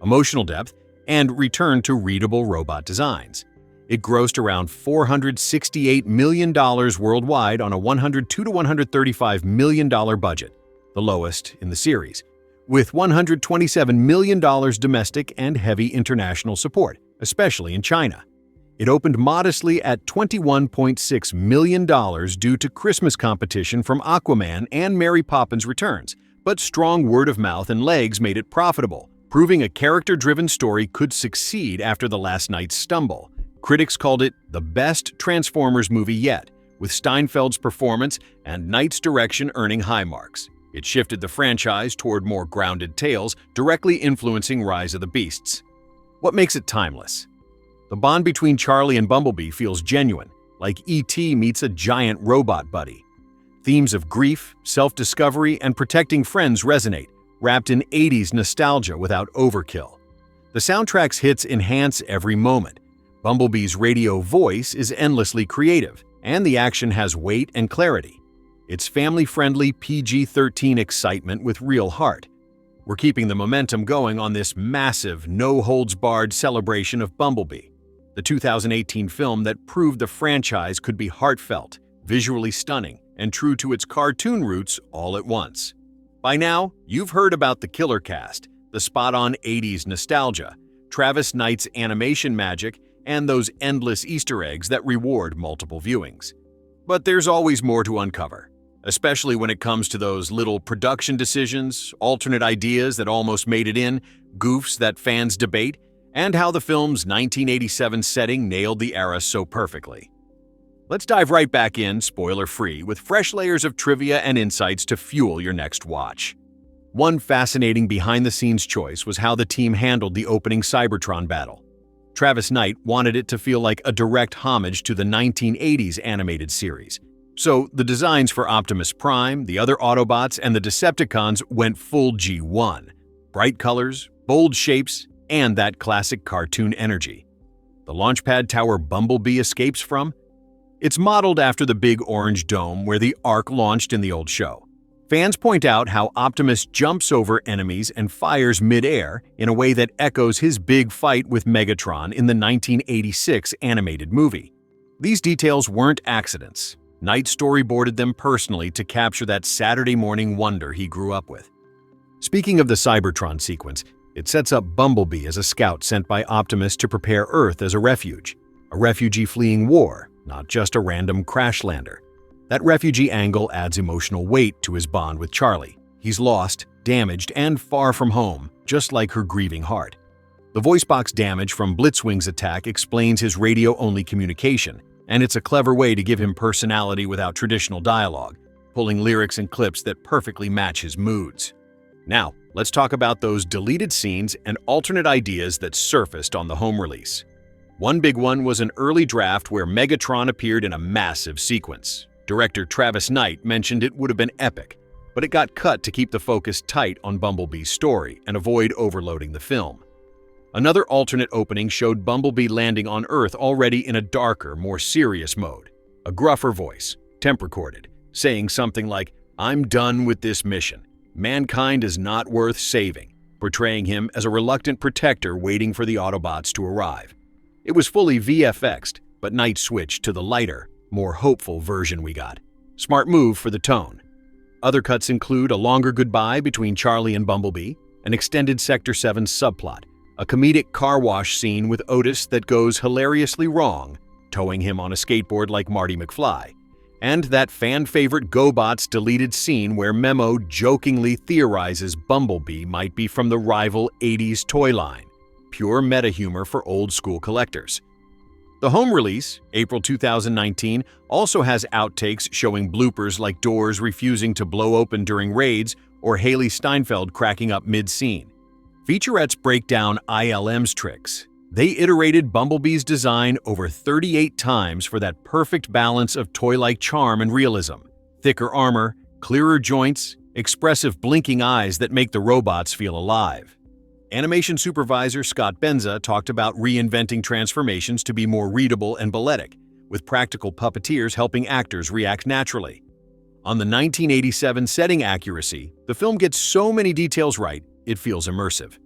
emotional depth, and return to readable robot designs. It grossed around $468 million worldwide on a $102 to $135 million budget, the lowest in the series, with $127 million domestic and heavy international support, especially in China. It opened modestly at $21.6 million due to Christmas competition from Aquaman and Mary Poppins Returns, but strong word of mouth and legs made it profitable, proving a character-driven story could succeed after the last night's stumble. Critics called it the best Transformers movie yet, with Steinfeld's performance and Knight's direction earning high marks. It shifted the franchise toward more grounded tales, directly influencing Rise of the Beasts. What makes it timeless? The bond between Charlie and Bumblebee feels genuine, like E.T. meets a giant robot buddy. Themes of grief, self-discovery, and protecting friends resonate, wrapped in 80s nostalgia without overkill. The soundtrack's hits enhance every moment. Bumblebee's radio voice is endlessly creative, and the action has weight and clarity. It's family-friendly PG-13 excitement with real heart. We're keeping the momentum going on this massive, no-holds-barred celebration of Bumblebee, the 2018 film that proved the franchise could be heartfelt, visually stunning, and true to its cartoon roots all at once. By now, you've heard about the killer cast, the spot-on 80s nostalgia, Travis Knight's animation magic, and those endless Easter eggs that reward multiple viewings. But there's always more to uncover, especially when it comes to those little production decisions, alternate ideas that almost made it in, goofs that fans debate, and how the film's 1987 setting nailed the era so perfectly. Let's dive right back in, spoiler-free, with fresh layers of trivia and insights to fuel your next watch. One fascinating behind-the-scenes choice was how the team handled the opening Cybertron battle. Travis Knight wanted it to feel like a direct homage to the 1980s animated series. So the designs for Optimus Prime, the other Autobots, and the Decepticons went full G1. Bright colors, bold shapes, and that classic cartoon energy. The launchpad tower Bumblebee escapes from? It's modeled after the big orange dome where the Ark launched in the old show. Fans point out how Optimus jumps over enemies and fires mid-air in a way that echoes his big fight with Megatron in the 1986 animated movie. These details weren't accidents. Knight storyboarded them personally to capture that Saturday morning wonder he grew up with. Speaking of the Cybertron sequence, it sets up Bumblebee as a scout sent by Optimus to prepare Earth as a refugee fleeing war, not just a random crash lander. That refugee angle adds emotional weight to his bond with Charlie. He's lost, damaged, and far from home, just like her grieving heart. The voice box damage from Blitzwing's attack explains his radio-only communication, and it's a clever way to give him personality without traditional dialogue, pulling lyrics and clips that perfectly match his moods. Now, let's talk about those deleted scenes and alternate ideas that surfaced on the home release. One big one was an early draft where Megatron appeared in a massive sequence. Director Travis Knight mentioned it would have been epic, but it got cut to keep the focus tight on Bumblebee's story and avoid overloading the film. Another alternate opening showed Bumblebee landing on Earth already in a darker, more serious mode. A gruffer voice, temp-recorded, saying something like, "I'm done with this mission. Mankind is not worth saving," portraying him as a reluctant protector waiting for the Autobots to arrive. It was fully VFX'd, but Knight switched to the lighter, more hopeful version we got. Smart move for the tone. Other cuts include a longer goodbye between Charlie and Bumblebee, an extended Sector 7 subplot, a comedic car wash scene with Otis that goes hilariously wrong, towing him on a skateboard like Marty McFly, And that fan-favorite GoBots deleted scene where Memo jokingly theorizes Bumblebee might be from the rival 80s toy line. Pure meta-humor for old-school collectors. The home release, April 2019, also has outtakes showing bloopers like doors refusing to blow open during raids or Hailee Steinfeld cracking up mid-scene. Featurettes break down ILM's tricks. They iterated Bumblebee's design over 38 times for that perfect balance of toy-like charm and realism. Thicker armor, clearer joints, expressive blinking eyes that make the robots feel alive. Animation supervisor Scott Benza talked about reinventing transformations to be more readable and balletic, with practical puppeteers helping actors react naturally. On the 1987 setting accuracy, the film gets so many details right, it feels immersive.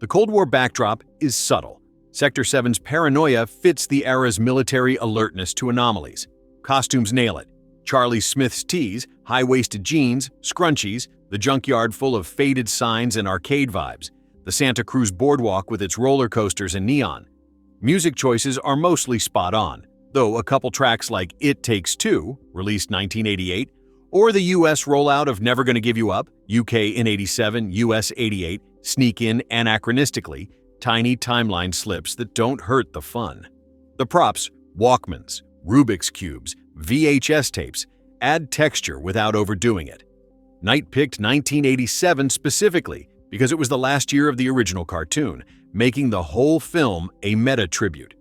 The Cold War backdrop is subtle. Sector 7's paranoia fits the era's military alertness to anomalies. Costumes nail it. Charlie Smith's tees, high-waisted jeans, scrunchies, the junkyard full of faded signs and arcade vibes, the Santa Cruz boardwalk with its roller coasters and neon. Music choices are mostly spot on, though a couple tracks like It Takes Two, released 1988, or the US rollout of Never Gonna Give You Up, UK in 87, US 88, sneak in anachronistically, tiny timeline slips that don't hurt the fun. The props, Walkmans, Rubik's Cubes, VHS tapes, add texture without overdoing it. Knight picked 1987 specifically because it was the last year of the original cartoon, making the whole film a meta-tribute.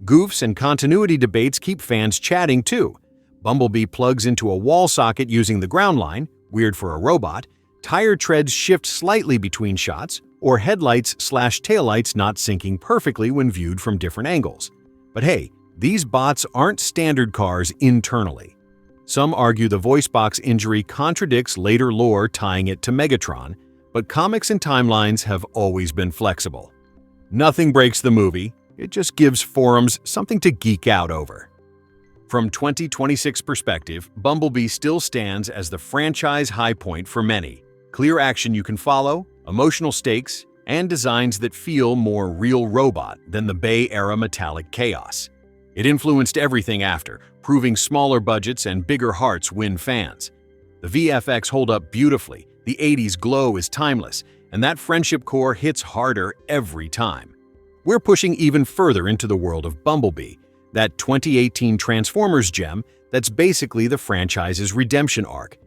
Goofs and continuity debates keep fans chatting too. Bumblebee plugs into a wall socket using the ground line, weird for a robot, tire treads shift slightly between shots, or headlights/taillights not syncing perfectly when viewed from different angles. But hey, these bots aren't standard cars internally. Some argue the voice box injury contradicts later lore tying it to Megatron, but comics and timelines have always been flexible. Nothing breaks the movie, it just gives forums something to geek out over. From 2026 perspective, Bumblebee still stands as the franchise high point for many. Clear action you can follow, emotional stakes, and designs that feel more real robot than the Bay-era metallic chaos. It influenced everything after, proving smaller budgets and bigger hearts win fans. The VFX hold up beautifully, the 80s glow is timeless, and that friendship core hits harder every time. We're pushing even further into the world of Bumblebee, that 2018 Transformers gem that's basically the franchise's redemption arc.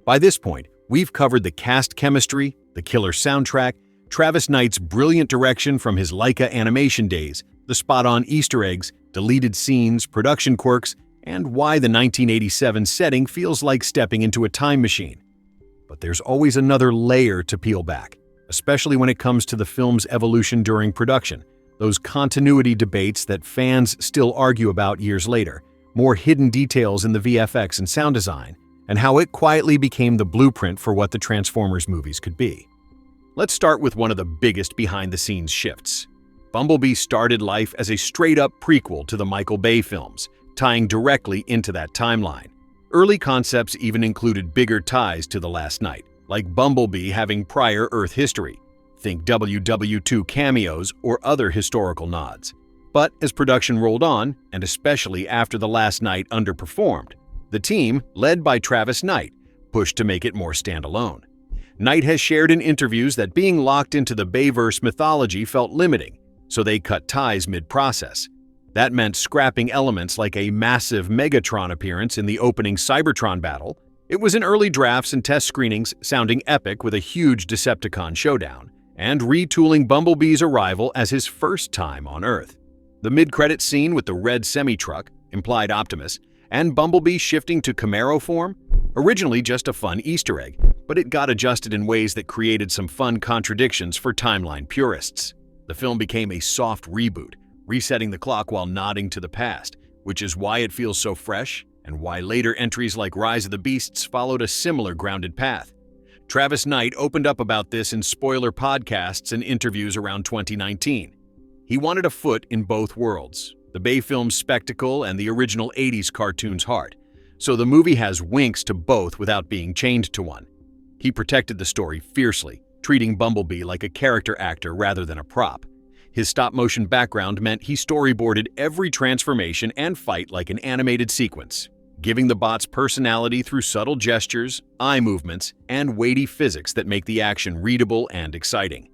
By this point, we've covered the cast chemistry, the killer soundtrack, Travis Knight's brilliant direction from his Leica animation days, the spot-on Easter eggs, deleted scenes, production quirks, and why the 1987 setting feels like stepping into a time machine. But there's always another layer to peel back, especially when it comes to the film's evolution during production, those continuity debates that fans still argue about years later, more hidden details in the VFX and sound design, and how it quietly became the blueprint for what the Transformers movies could be. Let's start with one of the biggest behind-the-scenes shifts. Bumblebee started life as a straight-up prequel to the Michael Bay films, tying directly into that timeline. Early concepts even included bigger ties to The Last Knight, like Bumblebee having prior Earth history. Think WW2 cameos or other historical nods. But as production rolled on, and especially after The Last Knight underperformed, the team, led by Travis Knight, pushed to make it more standalone. Knight has shared in interviews that being locked into the Bayverse mythology felt limiting, so they cut ties mid-process. That meant scrapping elements like a massive Megatron appearance in the opening Cybertron battle. It was in early drafts and test screenings sounding epic with a huge Decepticon showdown, and retooling Bumblebee's arrival as his first time on Earth. The mid-credit scene with the red semi-truck, implied Optimus, and Bumblebee shifting to Camaro form, originally just a fun Easter egg, but it got adjusted in ways that created some fun contradictions for timeline purists. The film became a soft reboot, resetting the clock while nodding to the past, which is why it feels so fresh and why later entries like Rise of the Beasts followed a similar grounded path. Travis Knight opened up about this in spoiler podcasts and interviews around 2019. He wanted a foot in both worlds, the Bay film's spectacle and the original 80s cartoon's heart, so the movie has winks to both without being chained to one. He protected the story fiercely, treating Bumblebee like a character actor rather than a prop. His stop-motion background meant he storyboarded every transformation and fight like an animated sequence. giving the bots personality through subtle gestures, eye movements, and weighty physics that make the action readable and exciting.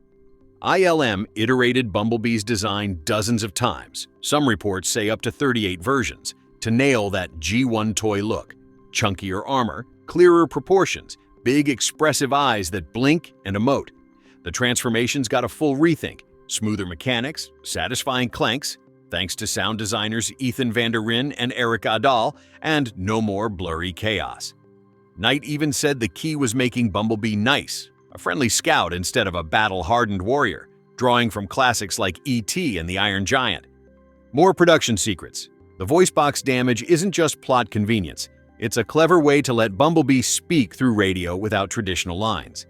ILM iterated Bumblebee's design dozens of times, some reports say up to 38 versions, to nail that G1 toy look. Chunkier armor, clearer proportions, big expressive eyes that blink and emote. The transformations got a full rethink, smoother mechanics, satisfying clanks, thanks to sound designers Ethan van der Rijn and Eric Adlon, and no more blurry chaos. Knight even said the key was making Bumblebee nice, a friendly scout instead of a battle-hardened warrior, drawing from classics like E.T. and the Iron Giant. More production secrets. The voice box damage isn't just plot convenience. It's a clever way to let Bumblebee speak through radio without traditional lines.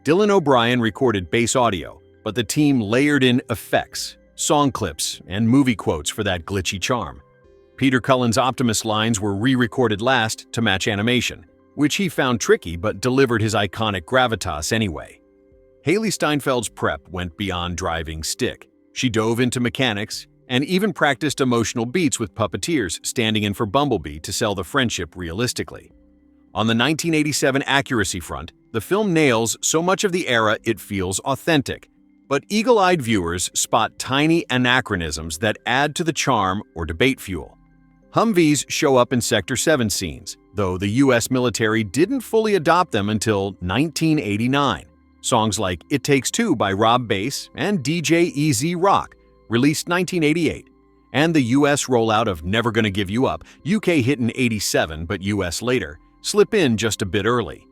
Dylan O'Brien recorded bass audio, but the team layered in effects, song clips, and movie quotes for that glitchy charm. Peter Cullen's Optimus lines were re-recorded last to match animation, which he found tricky but delivered his iconic gravitas anyway. Hailee Steinfeld's prep went beyond driving stick. She dove into mechanics and even practiced emotional beats with puppeteers standing in for Bumblebee to sell the friendship realistically. On the 1987 accuracy front, the film nails so much of the era it feels authentic, but eagle-eyed viewers spot tiny anachronisms that add to the charm or debate fuel. Humvees show up in Sector 7 scenes, though the US military didn't fully adopt them until 1989. Songs like It Takes Two by Rob Bass and DJ EZ Rock, released 1988, and the US rollout of Never Gonna Give You Up, UK hit in 87 but US later, slip in just a bit early.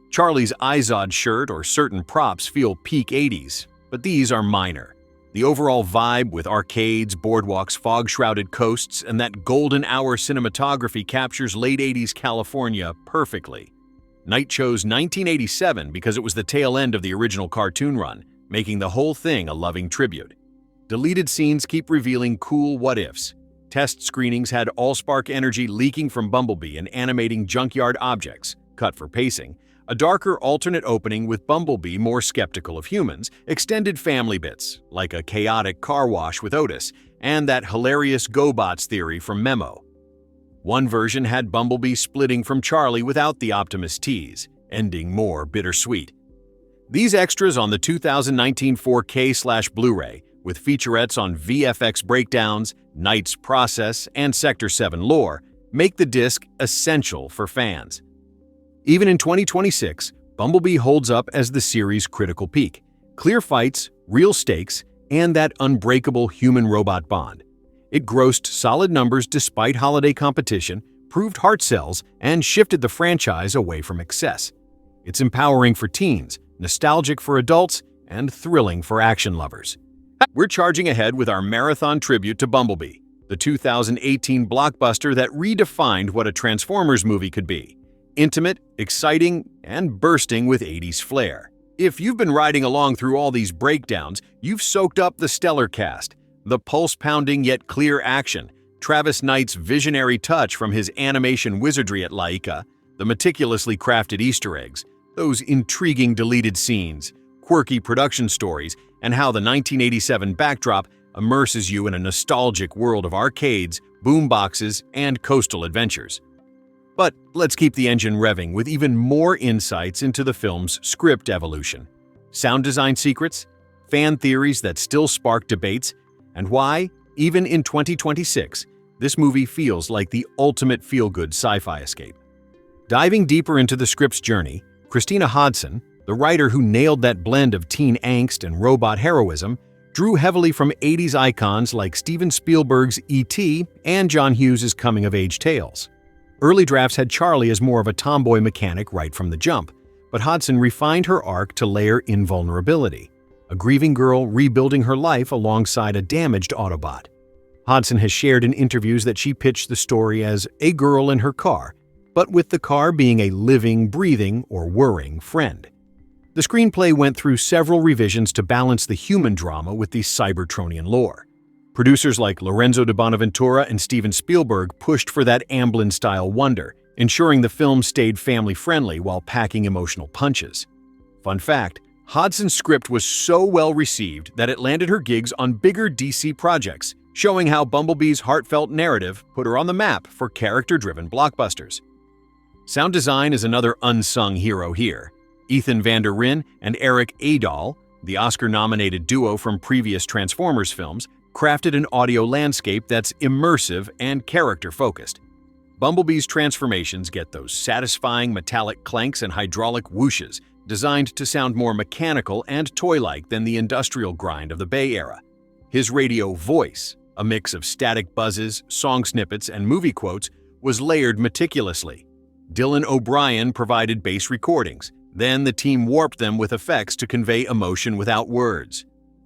Charlie's Izod shirt or certain props feel peak 80s, but these are minor. The overall vibe with arcades, boardwalks, fog-shrouded coasts, and that golden hour cinematography captures late 80s California perfectly. Knight chose 1987 because it was the tail end of the original cartoon run, making the whole thing a loving tribute. Deleted scenes keep revealing cool what-ifs. Test screenings had Allspark energy leaking from Bumblebee and animating junkyard objects, cut for pacing, a darker alternate opening with Bumblebee more skeptical of humans, extended family bits, like a chaotic car wash with Otis, and that hilarious GoBots theory from Memo. One version had Bumblebee splitting from Charlie without the Optimus tease, ending more bittersweet. These extras on the 2019 4K/Blu-ray, with featurettes on VFX breakdowns, Knight's process, and Sector 7 lore, make the disc essential for fans. Even in 2026, Bumblebee holds up as the series' critical peak. Clear fights, real stakes, and that unbreakable human-robot bond. It grossed solid numbers despite holiday competition, proved heart sells, and shifted the franchise away from excess. It's empowering for teens, nostalgic for adults, and thrilling for action lovers. We're charging ahead with our marathon tribute to Bumblebee, the 2018 blockbuster that redefined what a Transformers movie could be. Intimate, exciting, and bursting with 80s flair. If you've been riding along through all these breakdowns, you've soaked up the stellar cast, the pulse-pounding yet clear action, Travis Knight's visionary touch from his animation wizardry at Laika, the meticulously crafted Easter eggs, those intriguing deleted scenes, quirky production stories, and how the 1987 backdrop immerses you in a nostalgic world of arcades, boomboxes, and coastal adventures. But let's keep the engine revving with even more insights into the film's script evolution, sound design secrets, fan theories that still spark debates, and why, even in 2026, this movie feels like the ultimate feel-good sci-fi escape. Diving deeper into the script's journey, Christina Hodson, the writer who nailed that blend of teen angst and robot heroism, drew heavily from 80s icons like Steven Spielberg's E.T. and John Hughes' coming-of-age tales. Early drafts had Charlie as more of a tomboy mechanic right from the jump, but Hodson refined her arc to layer in vulnerability, a grieving girl rebuilding her life alongside a damaged Autobot. Hodson has shared in interviews that she pitched the story as a girl in her car, but with the car being a living, breathing, or whirring friend. The screenplay went through several revisions to balance the human drama with the Cybertronian lore. Producers like Lorenzo de Bonaventura and Steven Spielberg pushed for that Amblin-style wonder, ensuring the film stayed family-friendly while packing emotional punches. Fun fact, Hodson's script was so well received that it landed her gigs on bigger DC projects, showing how Bumblebee's heartfelt narrative put her on the map for character-driven blockbusters. Sound design is another unsung hero here. Ethan Van der Ryn and Eric Adal, the Oscar-nominated duo from previous Transformers films, crafted an audio landscape that's immersive and character-focused. Bumblebee's transformations get those satisfying metallic clanks and hydraulic whooshes, designed to sound more mechanical and toy-like than the industrial grind of the Bay era. His radio voice, a mix of static buzzes, song snippets, and movie quotes, was layered meticulously. Dylan O'Brien provided bass recordings. Then the team warped them with effects to convey emotion without words.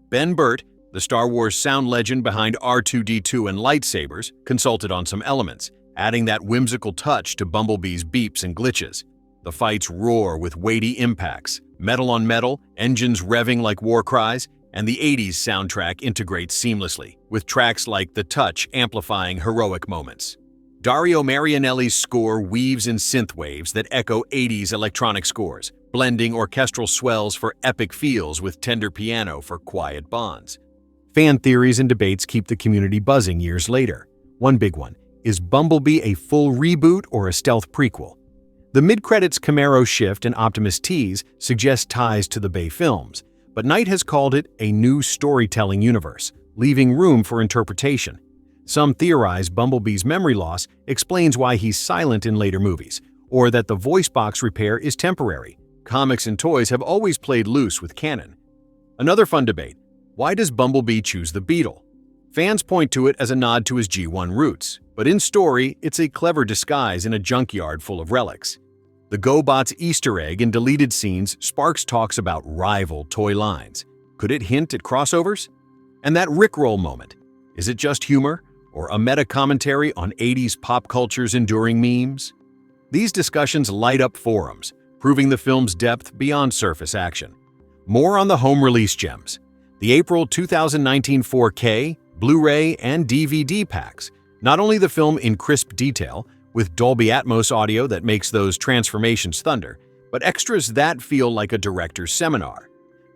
Ben Burtt, the Star Wars sound legend behind R2-D2 and lightsabers, consulted on some elements, adding that whimsical touch to Bumblebee's beeps and glitches. The fights roar with weighty impacts, metal on metal, engines revving like war cries, and the 80s soundtrack integrates seamlessly, with tracks like The Touch amplifying heroic moments. Dario Marianelli's score weaves in synthwaves that echo 80s electronic scores, blending orchestral swells for epic feels with tender piano for quiet bonds. Fan theories and debates keep the community buzzing years later. One big one: is Bumblebee a full reboot or a stealth prequel? The mid-credits Camaro shift and Optimus tease suggest ties to the Bay films, but Knight has called it a new storytelling universe, leaving room for interpretation. Some theorize Bumblebee's memory loss explains why he's silent in later movies, or that the voice box repair is temporary. Comics and toys have always played loose with canon. Another fun debate: why does Bumblebee choose the Beetle? Fans point to it as a nod to his G1 roots, but in story, it's a clever disguise in a junkyard full of relics. The GoBots Easter egg in deleted scenes sparks talks about rival toy lines. Could it hint at crossovers? And that Rickroll moment, is it just humor, or a meta-commentary on 80s pop culture's enduring memes? These discussions light up forums, proving the film's depth beyond surface action. More on the home release gems. The April 2019 4K, Blu-ray, and DVD packs. Not only the film in crisp detail, with Dolby Atmos audio that makes those transformations thunder, but extras that feel like a director's seminar.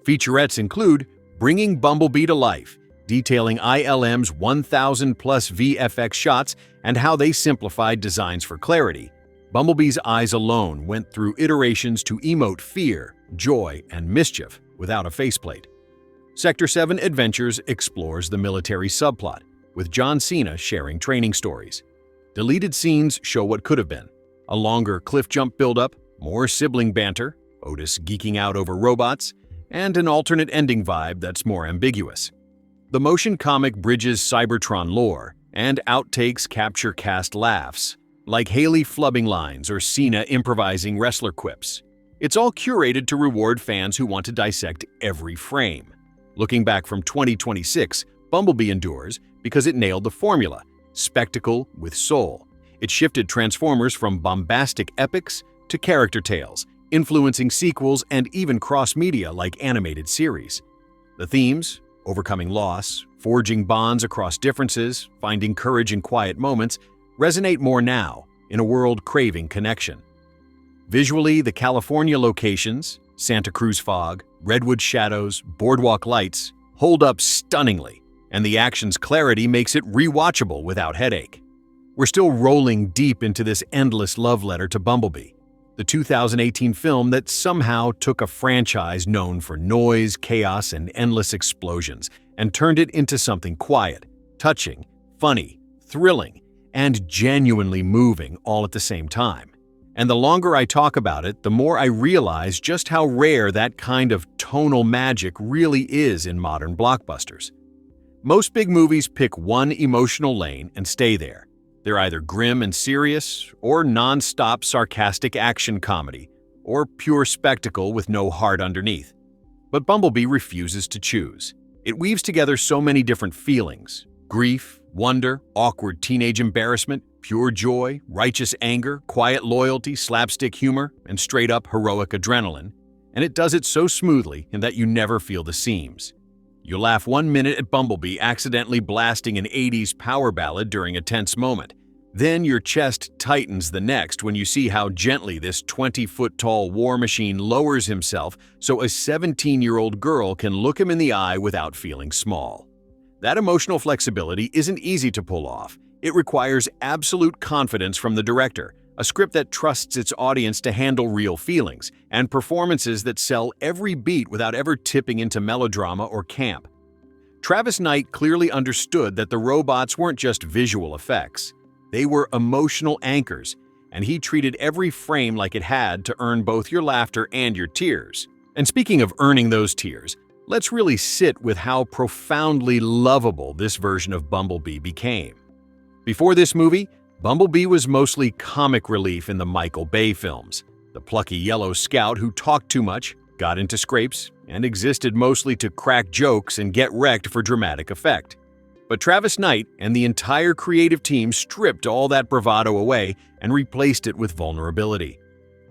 Featurettes include Bringing Bumblebee to Life, detailing ILM's 1,000-plus VFX shots and how they simplified designs for clarity. Bumblebee's eyes alone went through iterations to emote fear, joy, and mischief without a faceplate. Sector 7 Adventures explores the military subplot, with John Cena sharing training stories. Deleted scenes show what could have been: a longer cliff jump buildup, more sibling banter, Otis geeking out over robots, and an alternate ending vibe that's more ambiguous. The motion comic bridges Cybertron lore, and outtakes capture cast laughs, like Hailee flubbing lines or Cena improvising wrestler quips. It's all curated to reward fans who want to dissect every frame. Looking back from 2026, Bumblebee endures because it nailed the formula: spectacle with soul. It shifted Transformers from bombastic epics to character tales, influencing sequels and even cross-media like animated series. The themes, overcoming loss, forging bonds across differences, finding courage in quiet moments, resonate more now, in a world craving connection. Visually, the California locations, Santa Cruz fog, redwood shadows, boardwalk lights, hold up stunningly, and the action's clarity makes it rewatchable without headache. We're still rolling deep into this endless love letter to Bumblebee, the 2018 film that somehow took a franchise known for noise, chaos, and endless explosions and turned it into something quiet, touching, funny, thrilling, and genuinely moving all at the same time. And the longer I talk about it, the more I realize just how rare that kind of tonal magic really is in modern blockbusters. Most big movies pick one emotional lane and stay there. They're either grim and serious, or non-stop sarcastic action comedy, or pure spectacle with no heart underneath. But Bumblebee refuses to choose. It weaves together so many different feelings: grief, wonder, awkward teenage embarrassment, pure joy, righteous anger, quiet loyalty, slapstick humor, and straight-up heroic adrenaline. And it does it so smoothly in that you never feel the seams. You'll laugh 1 minute at Bumblebee accidentally blasting an 80s power ballad during a tense moment. Then your chest tightens the next when you see how gently this 20-foot-tall war machine lowers himself so a 17-year-old girl can look him in the eye without feeling small. That emotional flexibility isn't easy to pull off. It requires absolute confidence from the director, a script that trusts its audience to handle real feelings, and performances that sell every beat without ever tipping into melodrama or camp. Travis Knight clearly understood that the robots weren't just visual effects. They were emotional anchors, and he treated every frame like it had to earn both your laughter and your tears. And speaking of earning those tears, let's really sit with how profoundly lovable this version of Bumblebee became. Before this movie, Bumblebee was mostly comic relief in the Michael Bay films. The plucky yellow scout who talked too much, got into scrapes, and existed mostly to crack jokes and get wrecked for dramatic effect. But Travis Knight and the entire creative team stripped all that bravado away and replaced it with vulnerability.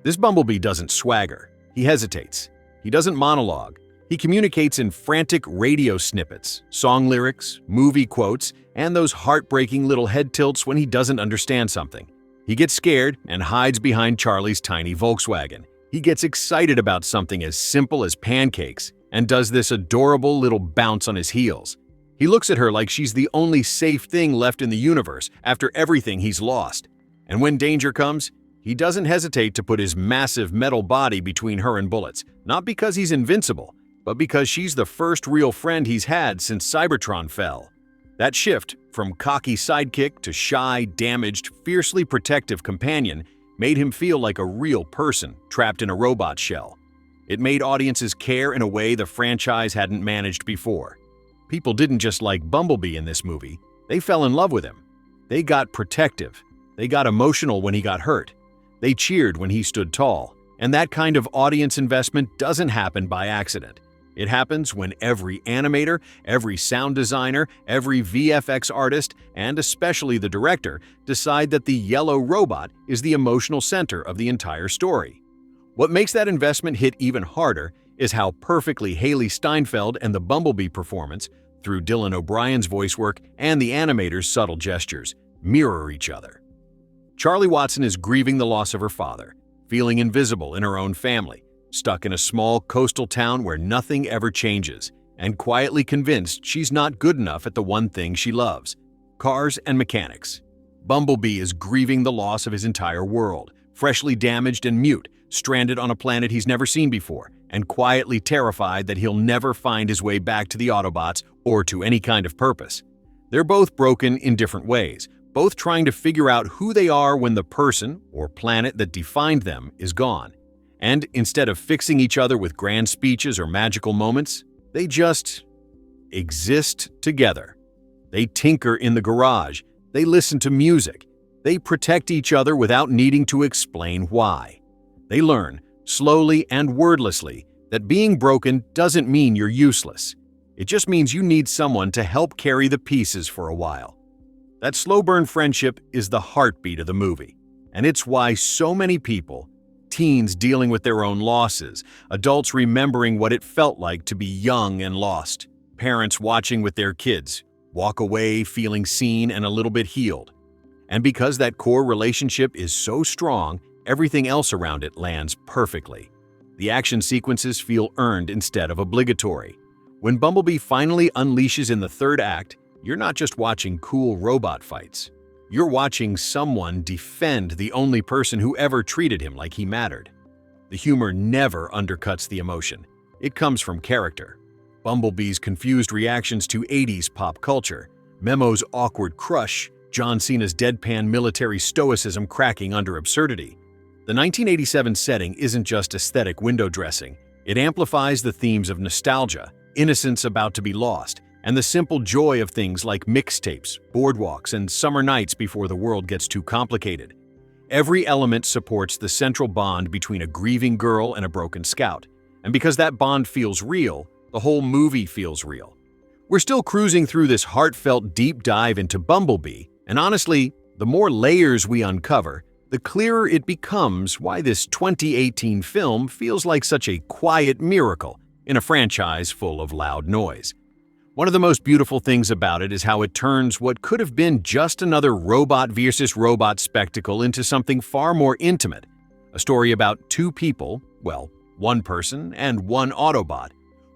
This Bumblebee doesn't swagger. He hesitates. He doesn't monologue. He communicates in frantic radio snippets, song lyrics, movie quotes, and those heartbreaking little head tilts when he doesn't understand something. He gets scared and hides behind Charlie's tiny Volkswagen. He gets excited about something as simple as pancakes and does this adorable little bounce on his heels. He looks at her like she's the only safe thing left in the universe after everything he's lost. And when danger comes, he doesn't hesitate to put his massive metal body between her and bullets, not because he's invincible, but because she's the first real friend he's had since Cybertron fell. That shift from cocky sidekick to shy, damaged, fiercely protective companion made him feel like a real person trapped in a robot shell. It made audiences care in a way the franchise hadn't managed before. People didn't just like Bumblebee in this movie, they fell in love with him. They got protective. They got emotional when he got hurt. They cheered when he stood tall. And that kind of audience investment doesn't happen by accident. It happens when every animator, every sound designer, every VFX artist, and especially the director decide that the yellow robot is the emotional center of the entire story. What makes that investment hit even harder is how perfectly Hailee Steinfeld and the Bumblebee performance, through Dylan O'Brien's voice work and the animator's subtle gestures, mirror each other. Charlie Watson is grieving the loss of her father, feeling invisible in her own family, stuck in a small coastal town where nothing ever changes, and quietly convinced she's not good enough at the one thing she loves: cars and mechanics. Bumblebee is grieving the loss of his entire world, freshly damaged and mute, stranded on a planet he's never seen before, and quietly terrified that he'll never find his way back to the Autobots or to any kind of purpose. They're both broken in different ways, both trying to figure out who they are when the person or planet that defined them is gone. And instead of fixing each other with grand speeches or magical moments, they just exist together. They tinker in the garage. They listen to music. They protect each other without needing to explain why. They learn, slowly and wordlessly, that being broken doesn't mean you're useless. It just means you need someone to help carry the pieces for a while. That slow-burn friendship is the heartbeat of the movie, and it's why so many people, teens dealing with their own losses, adults remembering what it felt like to be young and lost, parents watching with their kids, walk away feeling seen and a little bit healed. And because that core relationship is so strong, everything else around it lands perfectly. The action sequences feel earned instead of obligatory. When Bumblebee finally unleashes in the third act, you're not just watching cool robot fights. You're watching someone defend the only person who ever treated him like he mattered. The humor never undercuts the emotion. It comes from character. Bumblebee's confused reactions to 80s pop culture, Memo's awkward crush, John Cena's deadpan military stoicism cracking under absurdity. The 1987 setting isn't just aesthetic window dressing. It amplifies the themes of nostalgia, innocence about to be lost, and the simple joy of things like mixtapes, boardwalks, and summer nights before the world gets too complicated. Every element supports the central bond between a grieving girl and a broken scout. And because that bond feels real, the whole movie feels real. We're still cruising through this heartfelt deep dive into Bumblebee, and honestly, the more layers we uncover, the clearer it becomes why this 2018 film feels like such a quiet miracle in a franchise full of loud noise. One of the most beautiful things about it is how it turns what could have been just another robot versus robot spectacle into something far more intimate. A story about two people, well, one person and one Autobot,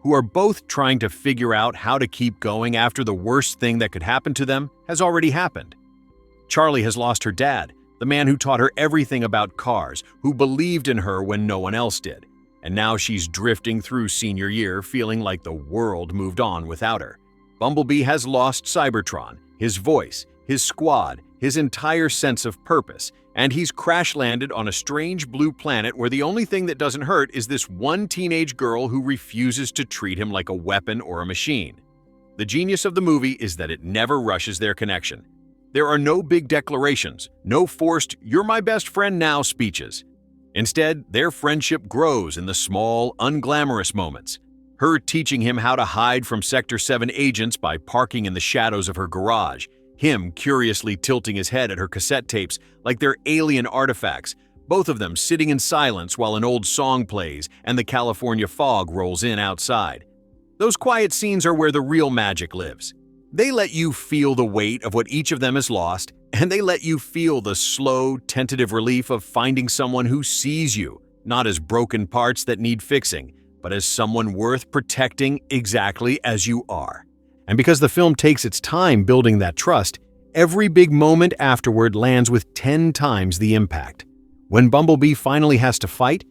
who are both trying to figure out how to keep going after the worst thing that could happen to them has already happened. Charlie has lost her dad, the man who taught her everything about cars, who believed in her when no one else did. And now she's drifting through senior year feeling like the world moved on without her. Bumblebee has lost Cybertron, his voice, his squad, his entire sense of purpose, and he's crash-landed on a strange blue planet where the only thing that doesn't hurt is this one teenage girl who refuses to treat him like a weapon or a machine. The genius of the movie is that it never rushes their connection. There are no big declarations, no forced "you're my best friend now" speeches. Instead, their friendship grows in the small, unglamorous moments. Her teaching him how to hide from Sector 7 agents by parking in the shadows of her garage, him curiously tilting his head at her cassette tapes like they're alien artifacts, both of them sitting in silence while an old song plays and the California fog rolls in outside. Those quiet scenes are where the real magic lives. They let you feel the weight of what each of them has lost, and they let you feel the slow, tentative relief of finding someone who sees you, not as broken parts that need fixing, but as someone worth protecting exactly as you are. And because the film takes its time building that trust, every big moment afterward lands with 10 times the impact. When Bumblebee finally has to fight,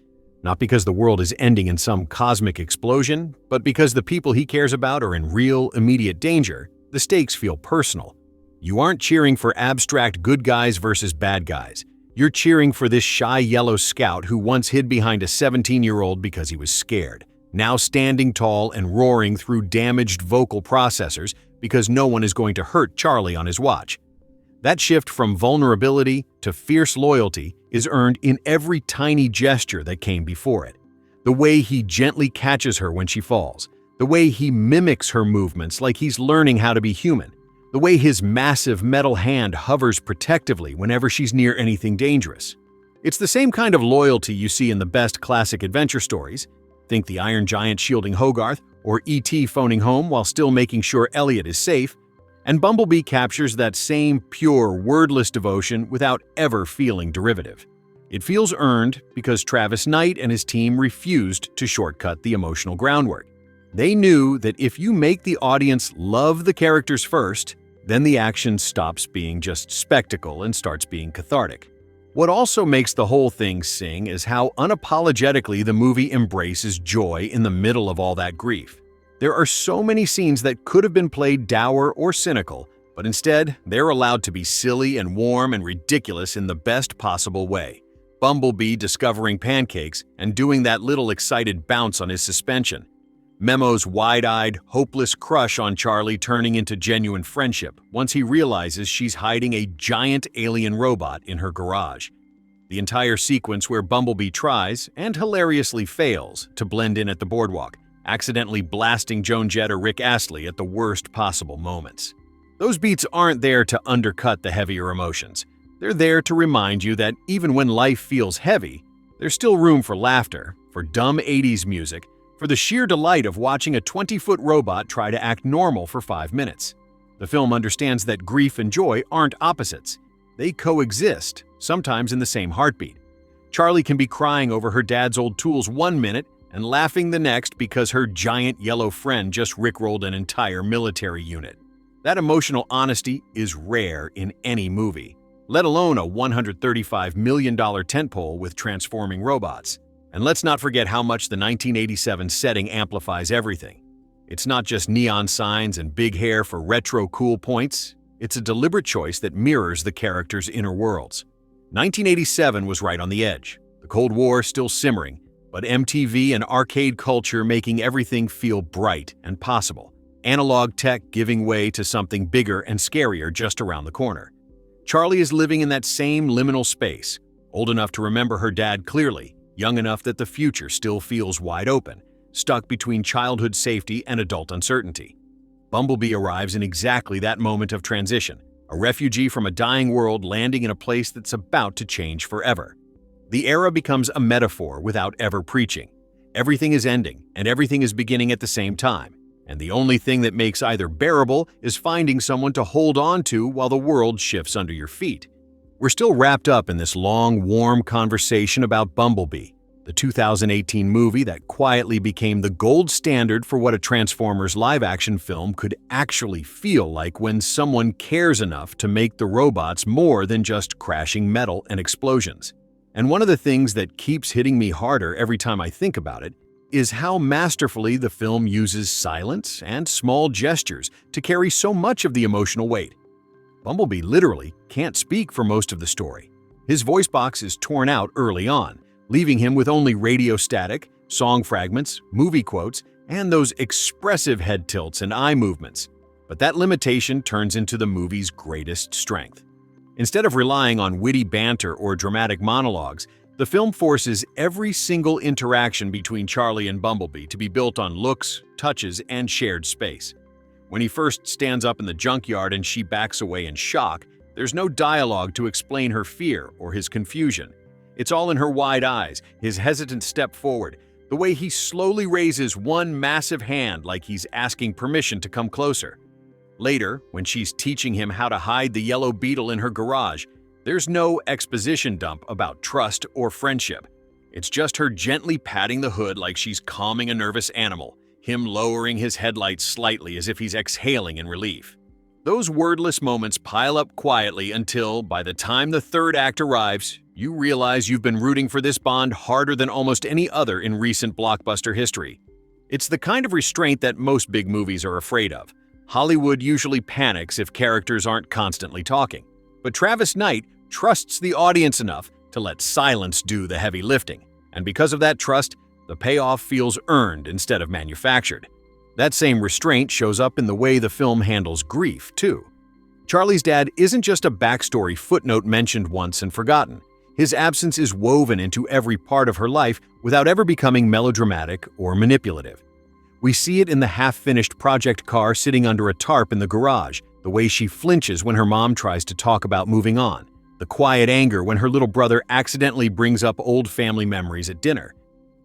not because the world is ending in some cosmic explosion, but because the people he cares about are in real, immediate danger, the stakes feel personal. You aren't cheering for abstract good guys versus bad guys. You're cheering for this shy yellow scout who once hid behind a 17-year-old because he was scared, now standing tall and roaring through damaged vocal processors because no one is going to hurt Charlie on his watch. That shift from vulnerability to fierce loyalty is earned in every tiny gesture that came before it. The way he gently catches her when she falls, the way he mimics her movements like he's learning how to be human, the way his massive metal hand hovers protectively whenever she's near anything dangerous. It's the same kind of loyalty you see in the best classic adventure stories. Think the Iron Giant shielding Hogarth, or E.T. phoning home while still making sure Elliot is safe. And Bumblebee captures that same pure, wordless devotion without ever feeling derivative. It feels earned because Travis Knight and his team refused to shortcut the emotional groundwork. They knew that if you make the audience love the characters first, then the action stops being just spectacle and starts being cathartic. What also makes the whole thing sing is how unapologetically the movie embraces joy in the middle of all that grief. There are so many scenes that could have been played dour or cynical, but instead, they're allowed to be silly and warm and ridiculous in the best possible way. Bumblebee discovering pancakes and doing that little excited bounce on his suspension. Memo's wide-eyed, hopeless crush on Charlie turning into genuine friendship once he realizes she's hiding a giant alien robot in her garage. The entire sequence where Bumblebee tries, and hilariously fails, to blend in at the boardwalk, accidentally blasting Joan Jett or Rick Astley at the worst possible moments. Those beats aren't there to undercut the heavier emotions. They're there to remind you that even when life feels heavy, there's still room for laughter, for dumb 80s music, for the sheer delight of watching a 20-foot robot try to act normal for 5 minutes. The film understands that grief and joy aren't opposites. They coexist, sometimes in the same heartbeat. Charlie can be crying over her dad's old tools 1 minute and laughing the next because her giant yellow friend just rickrolled an entire military unit. That emotional honesty is rare in any movie, let alone a $135 million tentpole with transforming robots. And let's not forget how much the 1987 setting amplifies everything. It's not just neon signs and big hair for retro cool points. It's a deliberate choice that mirrors the characters' inner worlds. 1987 was right on the edge, the Cold War still simmering, but MTV and arcade culture making everything feel bright and possible. Analog tech giving way to something bigger and scarier just around the corner. Charlie is living in that same liminal space, old enough to remember her dad clearly, young enough that the future still feels wide open, stuck between childhood safety and adult uncertainty. Bumblebee arrives in exactly that moment of transition, a refugee from a dying world landing in a place that's about to change forever. The era becomes a metaphor without ever preaching. Everything is ending, and everything is beginning at the same time, and the only thing that makes either bearable is finding someone to hold on to while the world shifts under your feet. We're still wrapped up in this long, warm conversation about Bumblebee, the 2018 movie that quietly became the gold standard for what a Transformers live-action film could actually feel like when someone cares enough to make the robots more than just crashing metal and explosions. And one of the things that keeps hitting me harder every time I think about it is how masterfully the film uses silence and small gestures to carry so much of the emotional weight. Bumblebee literally can't speak for most of the story. His voice box is torn out early on, leaving him with only radio static, song fragments, movie quotes, and those expressive head tilts and eye movements. But that limitation turns into the movie's greatest strength. Instead of relying on witty banter or dramatic monologues, the film forces every single interaction between Charlie and Bumblebee to be built on looks, touches, and shared space. When he first stands up in the junkyard and she backs away in shock, there's no dialogue to explain her fear or his confusion. It's all in her wide eyes, his hesitant step forward, the way he slowly raises one massive hand like he's asking permission to come closer. Later, when she's teaching him how to hide the yellow beetle in her garage, there's no exposition dump about trust or friendship. It's just her gently patting the hood like she's calming a nervous animal, him lowering his headlights slightly as if he's exhaling in relief. Those wordless moments pile up quietly until, by the time the third act arrives, you realize you've been rooting for this bond harder than almost any other in recent blockbuster history. It's the kind of restraint that most big movies are afraid of. Hollywood usually panics if characters aren't constantly talking. But Travis Knight trusts the audience enough to let silence do the heavy lifting. And because of that trust, the payoff feels earned instead of manufactured. That same restraint shows up in the way the film handles grief, too. Charlie's dad isn't just a backstory footnote mentioned once and forgotten. His absence is woven into every part of her life without ever becoming melodramatic or manipulative. We see it in the half-finished project car sitting under a tarp in the garage, the way she flinches when her mom tries to talk about moving on, the quiet anger when her little brother accidentally brings up old family memories at dinner.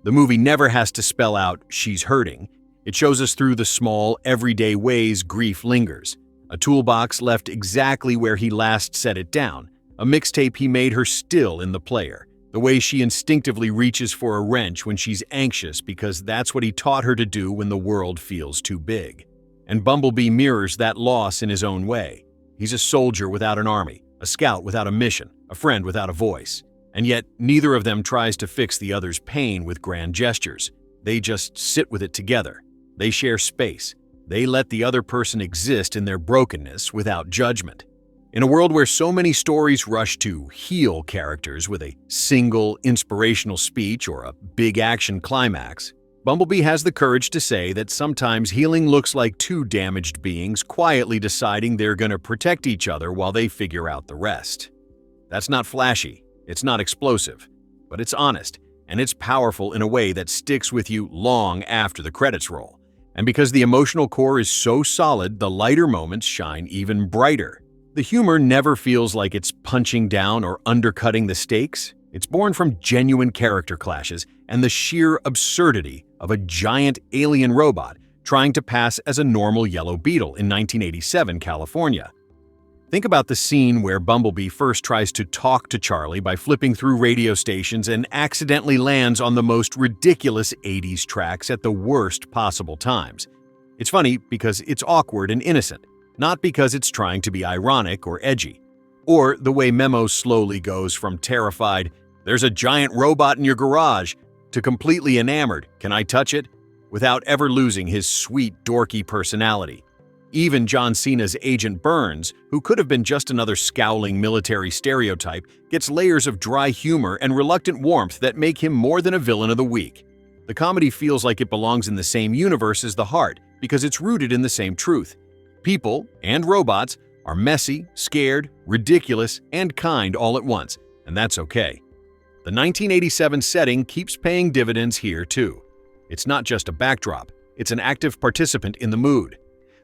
The movie never has to spell out she's hurting. It shows us through the small, everyday ways grief lingers. A toolbox left exactly where he last set it down, a mixtape he made her still in the player, the way she instinctively reaches for a wrench when she's anxious because that's what he taught her to do when the world feels too big. And Bumblebee mirrors that loss in his own way. He's a soldier without an army, a scout without a mission, a friend without a voice. And yet, neither of them tries to fix the other's pain with grand gestures. They just sit with it together. They share space. They let the other person exist in their brokenness without judgment. In a world where so many stories rush to heal characters with a single inspirational speech or a big action climax, Bumblebee has the courage to say that sometimes healing looks like two damaged beings quietly deciding they're going to protect each other while they figure out the rest. That's not flashy. It's not explosive, but it's honest, and it's powerful in a way that sticks with you long after the credits roll. And because the emotional core is so solid, the lighter moments shine even brighter. The humor never feels like it's punching down or undercutting the stakes. It's born from genuine character clashes and the sheer absurdity of a giant alien robot trying to pass as a normal yellow beetle in 1987 California. Think about the scene where Bumblebee first tries to talk to Charlie by flipping through radio stations and accidentally lands on the most ridiculous 80s tracks at the worst possible times. It's funny because it's awkward and innocent, not because it's trying to be ironic or edgy. Or the way Memo slowly goes from terrified, "There's a giant robot in your garage," to completely enamored, "Can I touch it?" without ever losing his sweet, dorky personality. Even John Cena's Agent Burns, who could have been just another scowling military stereotype, gets layers of dry humor and reluctant warmth that make him more than a villain of the week. The comedy feels like it belongs in the same universe as the heart because it's rooted in the same truth. People and robots are messy, scared, ridiculous, and kind all at once, and that's okay. The 1987 setting keeps paying dividends here too. It's not just a backdrop, it's an active participant in the mood.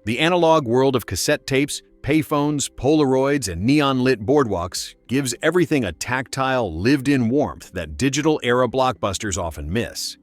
The analog world of cassette tapes, payphones, Polaroids, and neon-lit boardwalks gives everything a tactile, lived-in warmth that digital-era blockbusters often miss.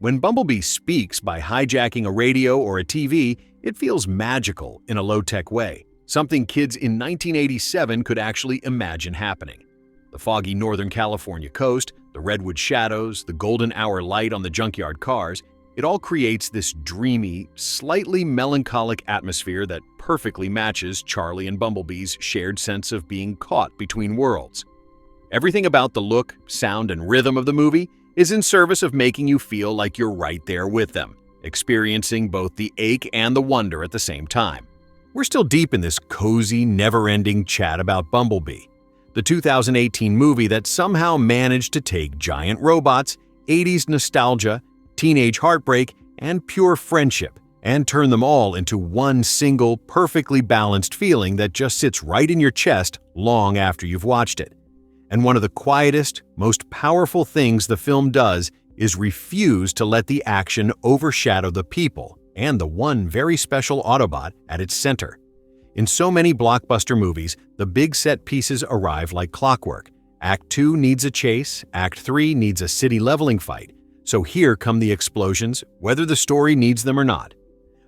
When Bumblebee speaks by hijacking a radio or a TV, it feels magical in a low-tech way, something kids in 1987 could actually imagine happening. The foggy Northern California coast, The redwood shadows, the golden hour light on the junkyard cars, it all creates this dreamy, slightly melancholic atmosphere that perfectly matches Charlie and Bumblebee's shared sense of being caught between worlds. Everything about the look, sound, and rhythm of the movie is in service of making you feel like you're right there with them, experiencing both the ache and the wonder at the same time. We're still deep in this cozy, never-ending chat about Bumblebee, the 2018 movie that somehow managed to take giant robots, 80s nostalgia, teenage heartbreak, and pure friendship, and turn them all into one single, perfectly balanced feeling that just sits right in your chest long after you've watched it. And one of the quietest, most powerful things the film does is refuse to let the action overshadow the people and the one very special Autobot at its center. In so many blockbuster movies, the big set pieces arrive like clockwork. Act 2 needs a chase, Act 3 needs a city leveling fight, so here come the explosions, whether the story needs them or not.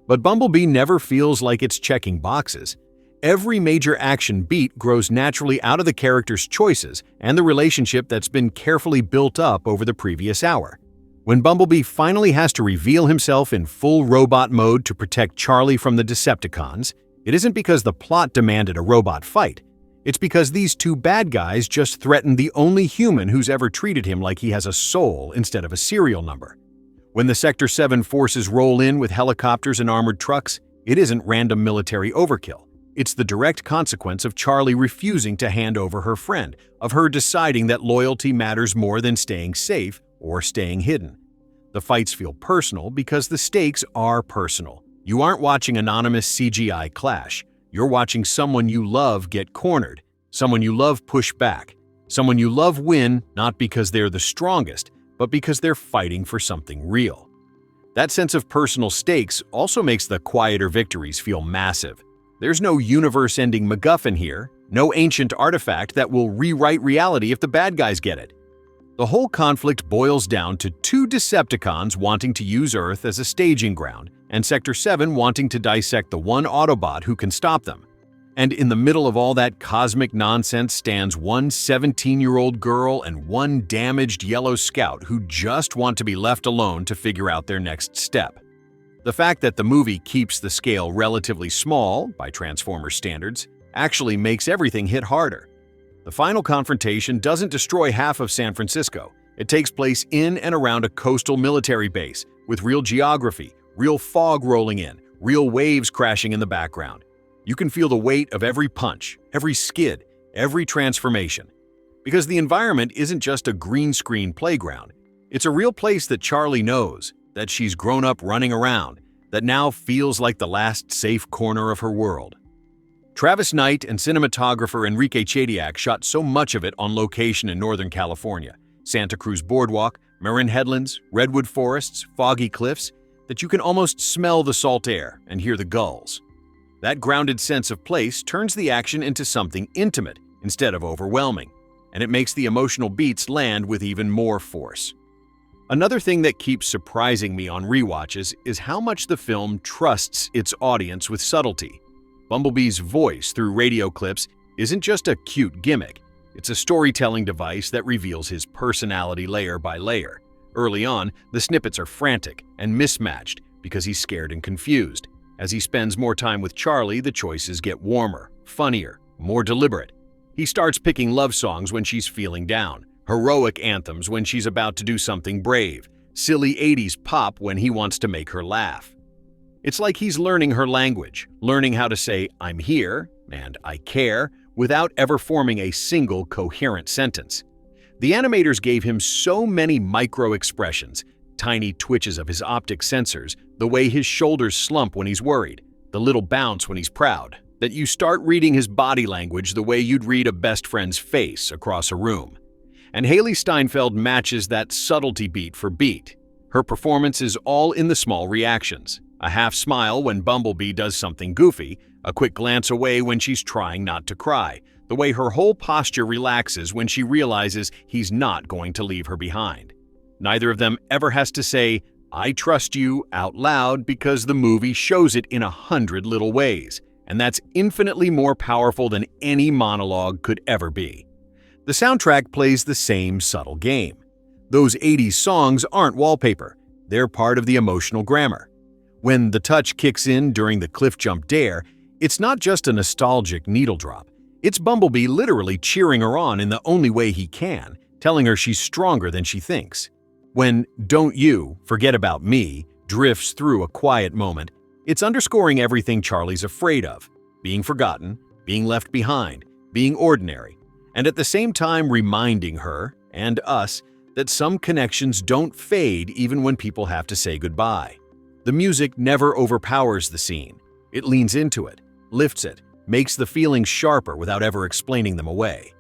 But Bumblebee never feels like it's checking boxes. Every major action beat grows naturally out of the character's choices and the relationship that's been carefully built up over the previous hour. When Bumblebee finally has to reveal himself in full robot mode to protect Charlie from the Decepticons, it isn't because the plot demanded a robot fight. It's because these two bad guys just threatened the only human who's ever treated him like he has a soul instead of a serial number. When the Sector 7 forces roll in with helicopters and armored trucks, it isn't random military overkill. It's the direct consequence of Charlie refusing to hand over her friend, of her deciding that loyalty matters more than staying safe or staying hidden. The fights feel personal because the stakes are personal. You aren't watching anonymous CGI clash. You're watching someone you love get cornered, someone you love push back, someone you love win not because they're the strongest, but because they're fighting for something real. That sense of personal stakes also makes the quieter victories feel massive. There's no universe-ending MacGuffin here, no ancient artifact that will rewrite reality if the bad guys get it. The whole conflict boils down to two Decepticons wanting to use Earth as a staging ground, and Sector 7 wanting to dissect the one Autobot who can stop them. And in the middle of all that cosmic nonsense stands one 17-year-old girl and one damaged yellow scout who just want to be left alone to figure out their next step. The fact that the movie keeps the scale relatively small, by Transformers standards, actually makes everything hit harder. The final confrontation doesn't destroy half of San Francisco. It takes place in and around a coastal military base, with real geography, real fog rolling in, real waves crashing in the background. You can feel the weight of every punch, every skid, every transformation. Because the environment isn't just a green screen playground. It's a real place that Charlie knows, that she's grown up running around, that now feels like the last safe corner of her world. Travis Knight and cinematographer Enrique Chadiak shot so much of it on location in Northern California, Santa Cruz Boardwalk, Marin Headlands, Redwood Forests, foggy cliffs, that you can almost smell the salt air and hear the gulls. That grounded sense of place turns the action into something intimate instead of overwhelming, and it makes the emotional beats land with even more force. Another thing that keeps surprising me on rewatches is how much the film trusts its audience with subtlety. Bumblebee's voice through radio clips isn't just a cute gimmick, it's a storytelling device that reveals his personality layer by layer. Early on, the snippets are frantic and mismatched because he's scared and confused. As he spends more time with Charlie, the choices get warmer, funnier, more deliberate. He starts picking love songs when she's feeling down, heroic anthems when she's about to do something brave, silly 80s pop when he wants to make her laugh. It's like he's learning her language, learning how to say, "I'm here" and "I care" without ever forming a single coherent sentence. The animators gave him so many micro-expressions, tiny twitches of his optic sensors, the way his shoulders slump when he's worried, the little bounce when he's proud, that you start reading his body language the way you'd read a best friend's face across a room. And Hailee Steinfeld matches that subtlety beat for beat. Her performance is all in the small reactions. A half smile when Bumblebee does something goofy, a quick glance away when she's trying not to cry, the way her whole posture relaxes when she realizes he's not going to leave her behind. Neither of them ever has to say, "I trust you" out loud because the movie shows it in 100 little ways, and that's infinitely more powerful than any monologue could ever be. The soundtrack plays the same subtle game. Those 80s songs aren't wallpaper. They're part of the emotional grammar. When the touch kicks in during the cliff jump dare, it's not just a nostalgic needle drop. It's Bumblebee literally cheering her on in the only way he can, telling her she's stronger than she thinks. When "Don't you forget about me" drifts through a quiet moment, it's underscoring everything Charlie's afraid of: being forgotten, being left behind, being ordinary, and at the same time reminding her, and us, that some connections don't fade even when people have to say goodbye. The music never overpowers the scene. It leans into it, lifts it, makes the feelings sharper without ever explaining them away.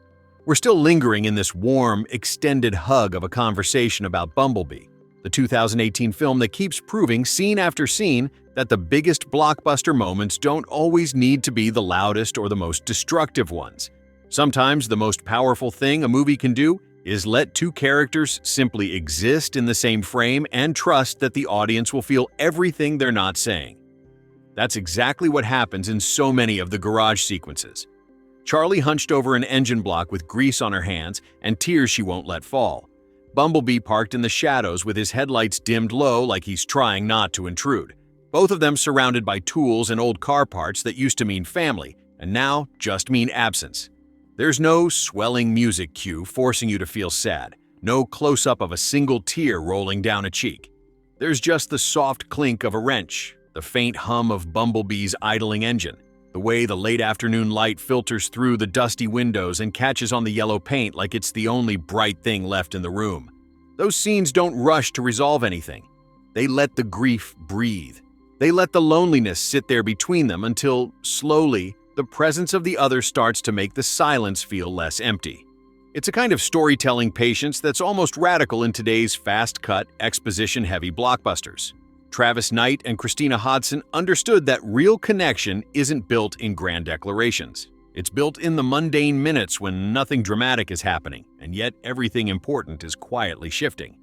We're still lingering in this warm, extended hug of a conversation about Bumblebee, the 2018 film that keeps proving scene after scene that the biggest blockbuster moments don't always need to be the loudest or the most destructive ones. Sometimes the most powerful thing a movie can do is let two characters simply exist in the same frame and trust that the audience will feel everything they're not saying. That's exactly what happens in so many of the garage sequences. Charlie hunched over an engine block with grease on her hands and tears she won't let fall. Bumblebee parked in the shadows with his headlights dimmed low like he's trying not to intrude. Both of them surrounded by tools and old car parts that used to mean family and now just mean absence. There's no swelling music cue forcing you to feel sad, no close-up of a single tear rolling down a cheek. There's just the soft clink of a wrench, the faint hum of Bumblebee's idling engine, the way the late afternoon light filters through the dusty windows and catches on the yellow paint like it's the only bright thing left in the room. Those scenes don't rush to resolve anything. They let the grief breathe. They let the loneliness sit there between them until, slowly, the presence of the other starts to make the silence feel less empty. It's a kind of storytelling patience that's almost radical in today's fast-cut, exposition-heavy blockbusters. Travis Knight and Christina Hodson understood that real connection isn't built in grand declarations. It's built in the mundane minutes when nothing dramatic is happening, and yet everything important is quietly shifting.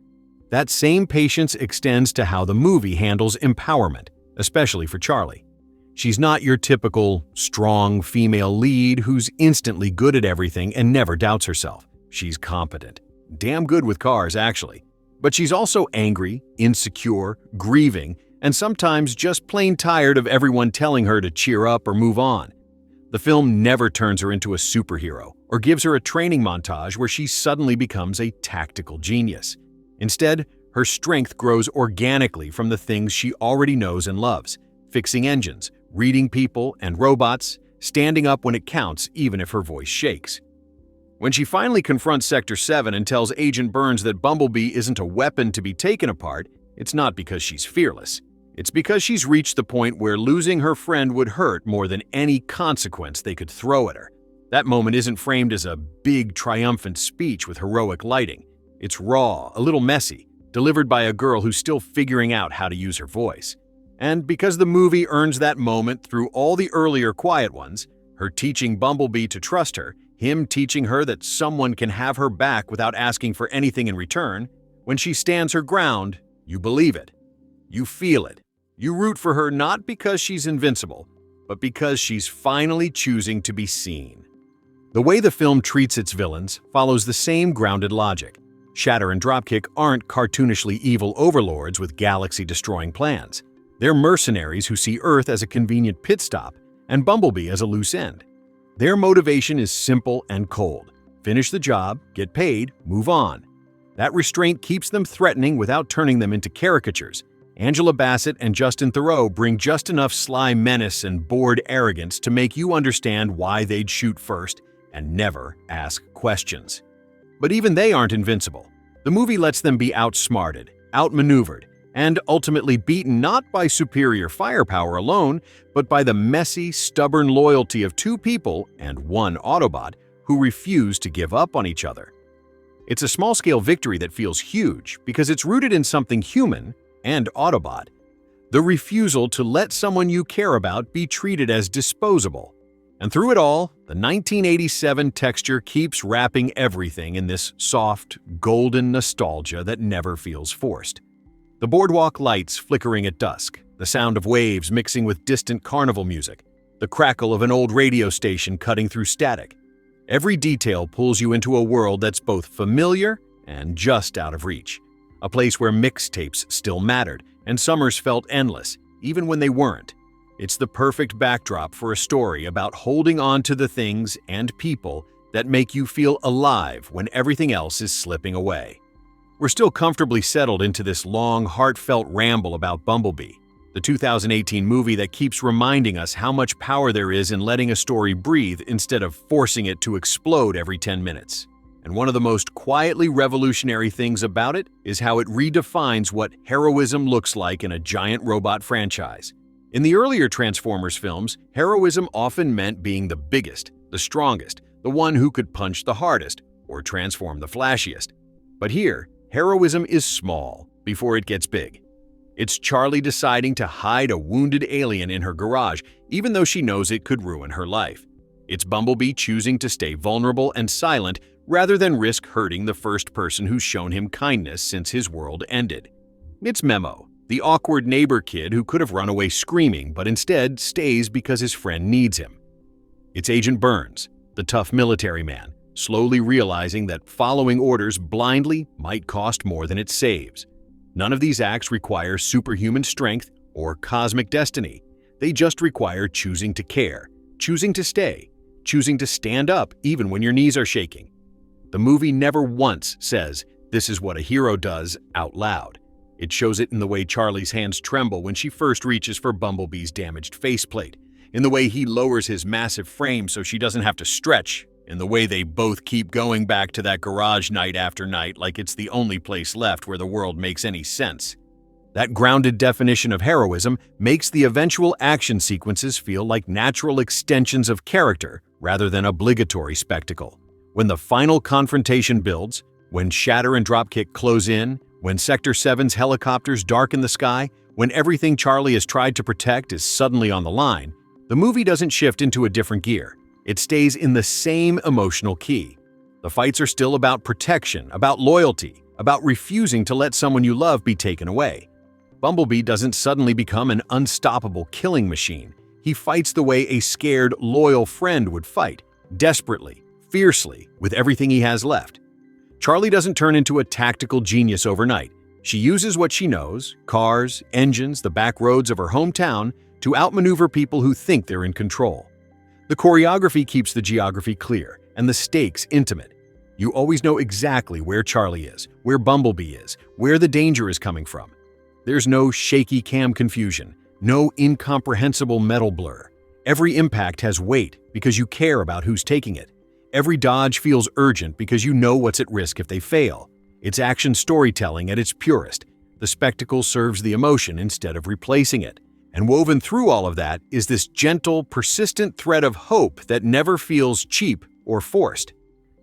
That same patience extends to how the movie handles empowerment, especially for Charlie. She's not your typical, strong female lead who's instantly good at everything and never doubts herself. She's competent. Damn good with cars, actually. But she's also angry, insecure, grieving, and sometimes just plain tired of everyone telling her to cheer up or move on. The film never turns her into a superhero or gives her a training montage where she suddenly becomes a tactical genius. Instead, her strength grows organically from the things she already knows and loves: fixing engines, reading people and robots, standing up when it counts even if her voice shakes. When she finally confronts Sector 7 and tells Agent Burns that Bumblebee isn't a weapon to be taken apart, it's not because she's fearless. It's because she's reached the point where losing her friend would hurt more than any consequence they could throw at her. That moment isn't framed as a big, triumphant speech with heroic lighting. It's raw, a little messy, delivered by a girl who's still figuring out how to use her voice. And because the movie earns that moment through all the earlier quiet ones, her teaching Bumblebee to trust her, him teaching her that someone can have her back without asking for anything in return, when she stands her ground, you believe it. You feel it. You root for her not because she's invincible, but because she's finally choosing to be seen. The way the film treats its villains follows the same grounded logic. Shatter and Dropkick aren't cartoonishly evil overlords with galaxy-destroying plans. They're mercenaries who see Earth as a convenient pit stop and Bumblebee as a loose end. Their motivation is simple and cold. Finish the job, get paid, move on. That restraint keeps them threatening without turning them into caricatures. Angela Bassett and Justin Theroux bring just enough sly menace and bored arrogance to make you understand why they'd shoot first and never ask questions. But even they aren't invincible. The movie lets them be outsmarted, outmaneuvered, and ultimately beaten not by superior firepower alone, but by the messy, stubborn loyalty of two people and one Autobot who refuse to give up on each other. It's a small-scale victory that feels huge because it's rooted in something human and Autobot: the refusal to let someone you care about be treated as disposable. And through it all, the 1987 texture keeps wrapping everything in this soft, golden nostalgia that never feels forced. The boardwalk lights flickering at dusk, the sound of waves mixing with distant carnival music, the crackle of an old radio station cutting through static. Every detail pulls you into a world that's both familiar and just out of reach. A place where mixtapes still mattered, and summers felt endless, even when they weren't. It's the perfect backdrop for a story about holding on to the things and people that make you feel alive when everything else is slipping away. We're still comfortably settled into this long, heartfelt ramble about Bumblebee, the 2018 movie that keeps reminding us how much power there is in letting a story breathe instead of forcing it to explode every 10 minutes. And one of the most quietly revolutionary things about it is how it redefines what heroism looks like in a giant robot franchise. In the earlier Transformers films, heroism often meant being the biggest, the strongest, the one who could punch the hardest, or transform the flashiest. But here, heroism is small before it gets big. It's Charlie deciding to hide a wounded alien in her garage, even though she knows it could ruin her life. It's Bumblebee choosing to stay vulnerable and silent rather than risk hurting the first person who's shown him kindness since his world ended. It's Memo, the awkward neighbor kid who could have run away screaming but instead stays because his friend needs him. It's Agent Burns, the tough military man, slowly realizing that following orders blindly might cost more than it saves. None of these acts require superhuman strength or cosmic destiny. They just require choosing to care, choosing to stay, choosing to stand up even when your knees are shaking. The movie never once says, "This is what a hero does," out loud. It shows it in the way Charlie's hands tremble when she first reaches for Bumblebee's damaged faceplate, in the way he lowers his massive frame so she doesn't have to stretch, in the way they both keep going back to that garage night after night like it's the only place left where the world makes any sense. That grounded definition of heroism makes the eventual action sequences feel like natural extensions of character rather than obligatory spectacle. When the final confrontation builds, when Shatter and Dropkick close in, when Sector 7's helicopters darken the sky, when everything Charlie has tried to protect is suddenly on the line, the movie doesn't shift into a different gear. It stays in the same emotional key. The fights are still about protection, about loyalty, about refusing to let someone you love be taken away. Bumblebee doesn't suddenly become an unstoppable killing machine. He fights the way a scared, loyal friend would fight, desperately, fiercely, with everything he has left. Charlie doesn't turn into a tactical genius overnight. She uses what she knows, cars, engines, the back roads of her hometown, to outmaneuver people who think they're in control. The choreography keeps the geography clear and the stakes intimate. You always know exactly where Charlie is, where Bumblebee is, where the danger is coming from. There's no shaky cam confusion, no incomprehensible metal blur. Every impact has weight because you care about who's taking it. Every dodge feels urgent because you know what's at risk if they fail. It's action storytelling at its purest. The spectacle serves the emotion instead of replacing it. And woven through all of that is this gentle, persistent thread of hope that never feels cheap or forced.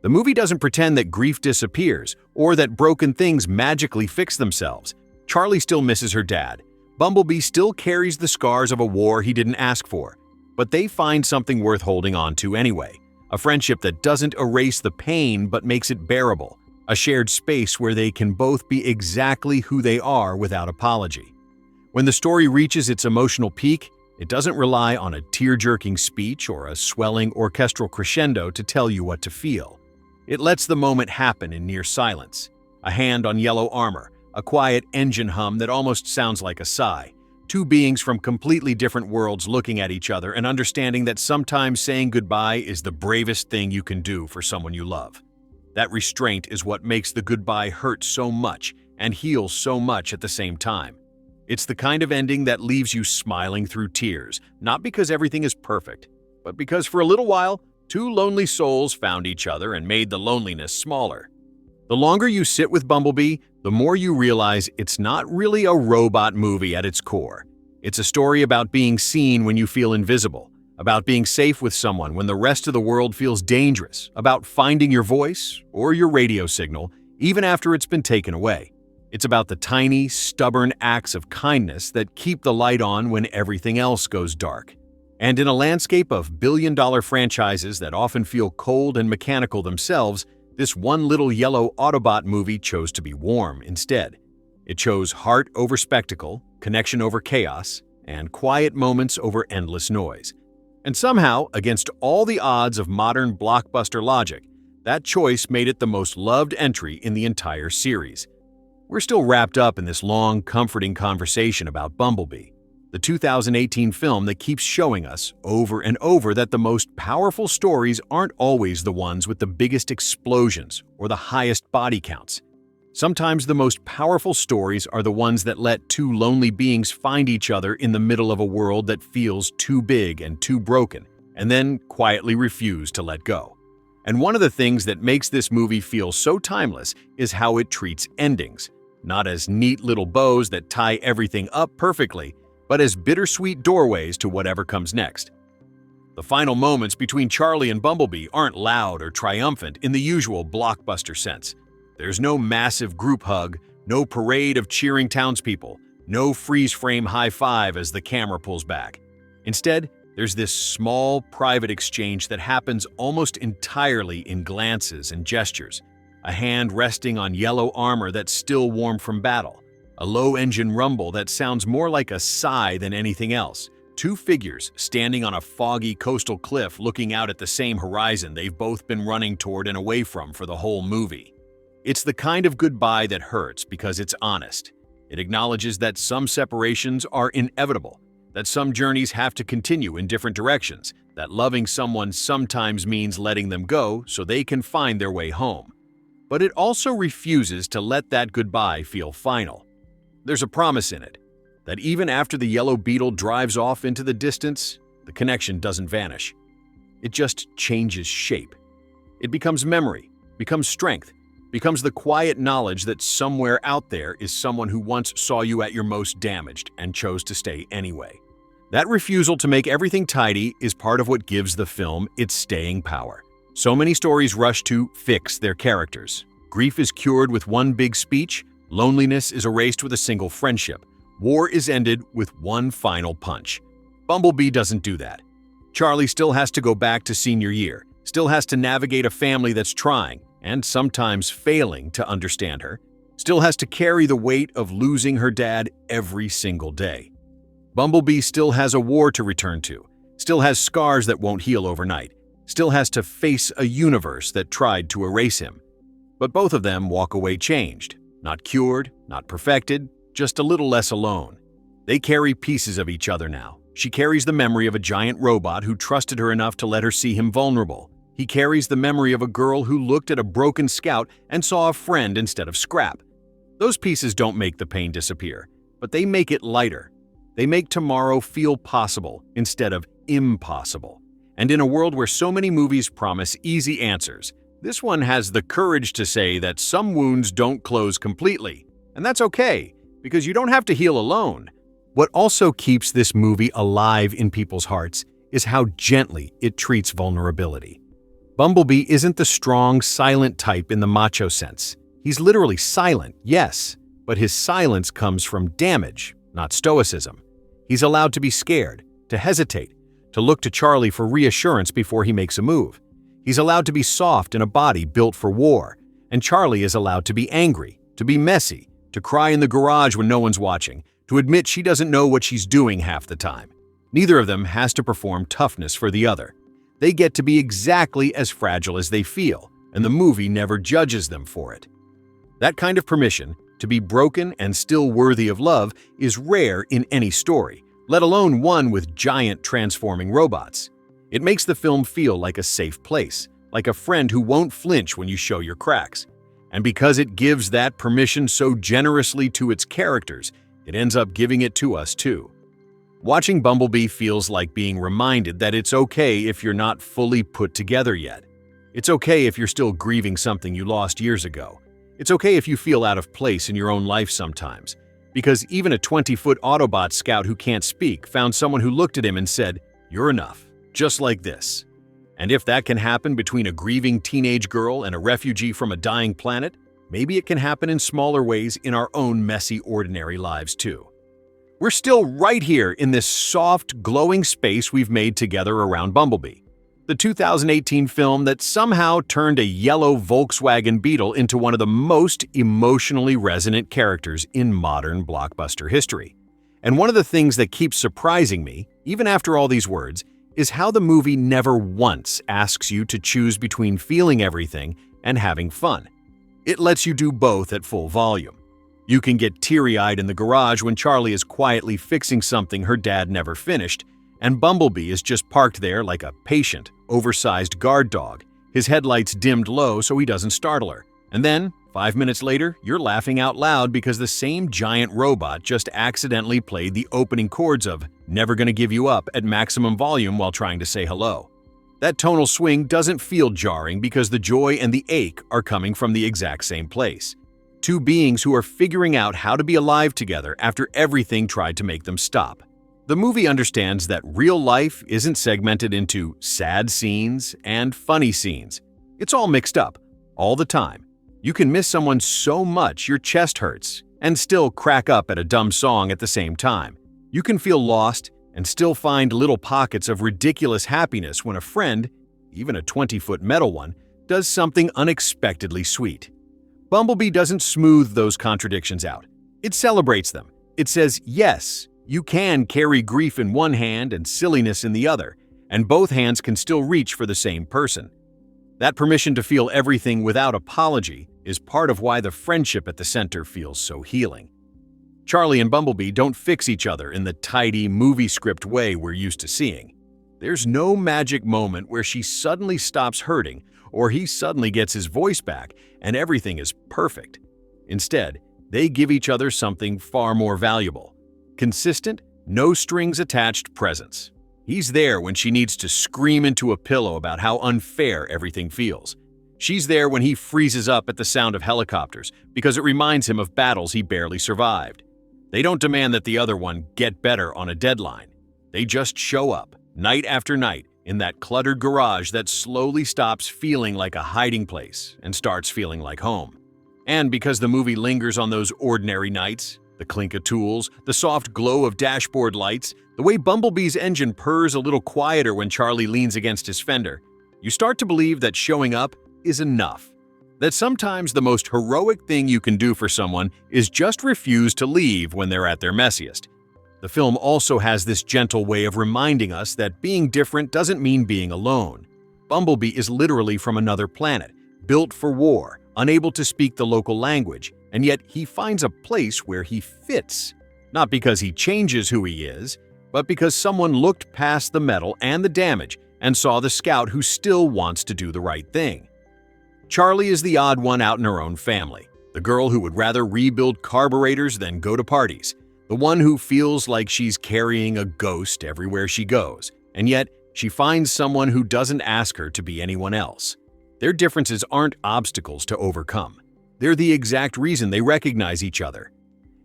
The movie doesn't pretend that grief disappears or that broken things magically fix themselves. Charlie still misses her dad. Bumblebee still carries the scars of a war he didn't ask for. But they find something worth holding on to anyway. A friendship that doesn't erase the pain but makes it bearable. A shared space where they can both be exactly who they are without apology. When the story reaches its emotional peak, it doesn't rely on a tear-jerking speech or a swelling orchestral crescendo to tell you what to feel. It lets the moment happen in near silence. A hand on yellow armor, a quiet engine hum that almost sounds like a sigh. Two beings from completely different worlds looking at each other and understanding that sometimes saying goodbye is the bravest thing you can do for someone you love. That restraint is what makes the goodbye hurt so much and heal so much at the same time. It's the kind of ending that leaves you smiling through tears, not because everything is perfect, but because for a little while, two lonely souls found each other and made the loneliness smaller. The longer you sit with Bumblebee, the more you realize it's not really a robot movie at its core. It's a story about being seen when you feel invisible, about being safe with someone when the rest of the world feels dangerous, about finding your voice or your radio signal even after it's been taken away. It's about the tiny, stubborn acts of kindness that keep the light on when everything else goes dark. And in a landscape of billion-dollar franchises that often feel cold and mechanical themselves, this one little yellow Autobot movie chose to be warm instead. It chose heart over spectacle, connection over chaos, and quiet moments over endless noise. And somehow, against all the odds of modern blockbuster logic, That choice made it the most loved entry in the entire series. We're still wrapped up in this long, comforting conversation about Bumblebee, the 2018 film that keeps showing us over and over that the most powerful stories aren't always the ones with the biggest explosions or the highest body counts. Sometimes the most powerful stories are the ones that let two lonely beings find each other in the middle of a world that feels too big and too broken, and then quietly refuse to let go. And one of the things that makes this movie feel so timeless is how it treats endings, not as neat little bows that tie everything up perfectly, but as bittersweet doorways to whatever comes next. The final moments between Charlie and Bumblebee aren't loud or triumphant in the usual blockbuster sense. There's no massive group hug, no parade of cheering townspeople, no freeze-frame high-five as the camera pulls back. Instead, there's this small, private exchange that happens almost entirely in glances and gestures. A hand resting on yellow armor that's still warm from battle. A low engine rumble that sounds more like a sigh than anything else. Two figures standing on a foggy coastal cliff looking out at the same horizon they've both been running toward and away from for the whole movie. It's the kind of goodbye that hurts because it's honest. It acknowledges that some separations are inevitable, that some journeys have to continue in different directions, that loving someone sometimes means letting them go so they can find their way home. But it also refuses to let that goodbye feel final. There's a promise in it, that even after the yellow beetle drives off into the distance, the connection doesn't vanish. It just changes shape. It becomes memory, becomes strength, becomes the quiet knowledge that somewhere out there is someone who once saw you at your most damaged and chose to stay anyway. That refusal to make everything tidy is part of what gives the film its staying power. So many stories rush to fix their characters. Grief is cured with one big speech, loneliness is erased with a single friendship, war is ended with one final punch. Bumblebee doesn't do that. Charlie still has to go back to senior year, still has to navigate a family that's trying, and sometimes failing to understand her, still has to carry the weight of losing her dad every single day. Bumblebee still has a war to return to, still has scars that won't heal overnight, still has to face a universe that tried to erase him. But both of them walk away changed, not cured, not perfected, just a little less alone. They carry pieces of each other now. She carries the memory of a giant robot who trusted her enough to let her see him vulnerable. He carries the memory of a girl who looked at a broken scout and saw a friend instead of scrap. Those pieces don't make the pain disappear, but they make it lighter. They make tomorrow feel possible instead of impossible. And in a world where so many movies promise easy answers, this one has the courage to say that some wounds don't close completely. And that's okay, because you don't have to heal alone. What also keeps this movie alive in people's hearts is how gently it treats vulnerability. Bumblebee isn't the strong, silent type in the macho sense. He's literally silent, yes, but his silence comes from damage, not stoicism. He's allowed to be scared, to hesitate, to look to Charlie for reassurance before he makes a move. He's allowed to be soft in a body built for war, and Charlie is allowed to be angry, to be messy, to cry in the garage when no one's watching, to admit she doesn't know what she's doing half the time. Neither of them has to perform toughness for the other. They get to be exactly as fragile as they feel, and the movie never judges them for it. That kind of permission, to be broken and still worthy of love, is rare in any story, let alone one with giant transforming robots. It makes the film feel like a safe place, like a friend who won't flinch when you show your cracks. And because it gives that permission so generously to its characters, it ends up giving it to us too. Watching Bumblebee feels like being reminded that it's okay if you're not fully put together yet. It's okay if you're still grieving something you lost years ago. It's okay if you feel out of place in your own life sometimes. Because even a 20-foot Autobot scout who can't speak found someone who looked at him and said, "You're enough, just like this." And if that can happen between a grieving teenage girl and a refugee from a dying planet, maybe it can happen in smaller ways in our own messy, ordinary lives too. We're still right here in this soft, glowing space we've made together around Bumblebee, the 2018 film that somehow turned a yellow Volkswagen Beetle into one of the most emotionally resonant characters in modern blockbuster history. And one of the things that keeps surprising me, even after all these words, is how the movie never once asks you to choose between feeling everything and having fun. It lets you do both at full volume. You can get teary-eyed in the garage when Charlie is quietly fixing something her dad never finished, and Bumblebee is just parked there like a patient, oversized guard dog, his headlights dimmed low so he doesn't startle her. And then, 5 minutes later, you're laughing out loud because the same giant robot just accidentally played the opening chords of Never Gonna Give You Up at maximum volume while trying to say hello. That tonal swing doesn't feel jarring because the joy and the ache are coming from the exact same place. Two beings who are figuring out how to be alive together after everything tried to make them stop. The movie understands that real life isn't segmented into sad scenes and funny scenes. It's all mixed up, all the time. You can miss someone so much your chest hurts and still crack up at a dumb song at the same time. You can feel lost and still find little pockets of ridiculous happiness when a friend, even a 20-foot metal one, does something unexpectedly sweet. Bumblebee doesn't smooth those contradictions out. It celebrates them. It says, yes, you can carry grief in one hand and silliness in the other, and both hands can still reach for the same person. That permission to feel everything without apology is part of why the friendship at the center feels so healing. Charlie and Bumblebee don't fix each other in the tidy movie script way we're used to seeing. There's no magic moment where she suddenly stops hurting or he suddenly gets his voice back and everything is perfect. Instead, they give each other something far more valuable. Consistent, no-strings-attached presence. He's there when she needs to scream into a pillow about how unfair everything feels. She's there when he freezes up at the sound of helicopters because it reminds him of battles he barely survived. They don't demand that the other one get better on a deadline. They just show up, night after night, in that cluttered garage that slowly stops feeling like a hiding place and starts feeling like home. And because the movie lingers on those ordinary nights, the clink of tools, the soft glow of dashboard lights, the way Bumblebee's engine purrs a little quieter when Charlie leans against his fender, you start to believe that showing up is enough. That sometimes the most heroic thing you can do for someone is just refuse to leave when they're at their messiest. The film also has this gentle way of reminding us that being different doesn't mean being alone. Bumblebee is literally from another planet, built for war, unable to speak the local language, and yet he finds a place where he fits. Not because he changes who he is, but because someone looked past the metal and the damage and saw the scout who still wants to do the right thing. Charlie is the odd one out in her own family, the girl who would rather rebuild carburetors than go to parties, the one who feels like she's carrying a ghost everywhere she goes, and yet she finds someone who doesn't ask her to be anyone else. Their differences aren't obstacles to overcome. They're the exact reason they recognize each other.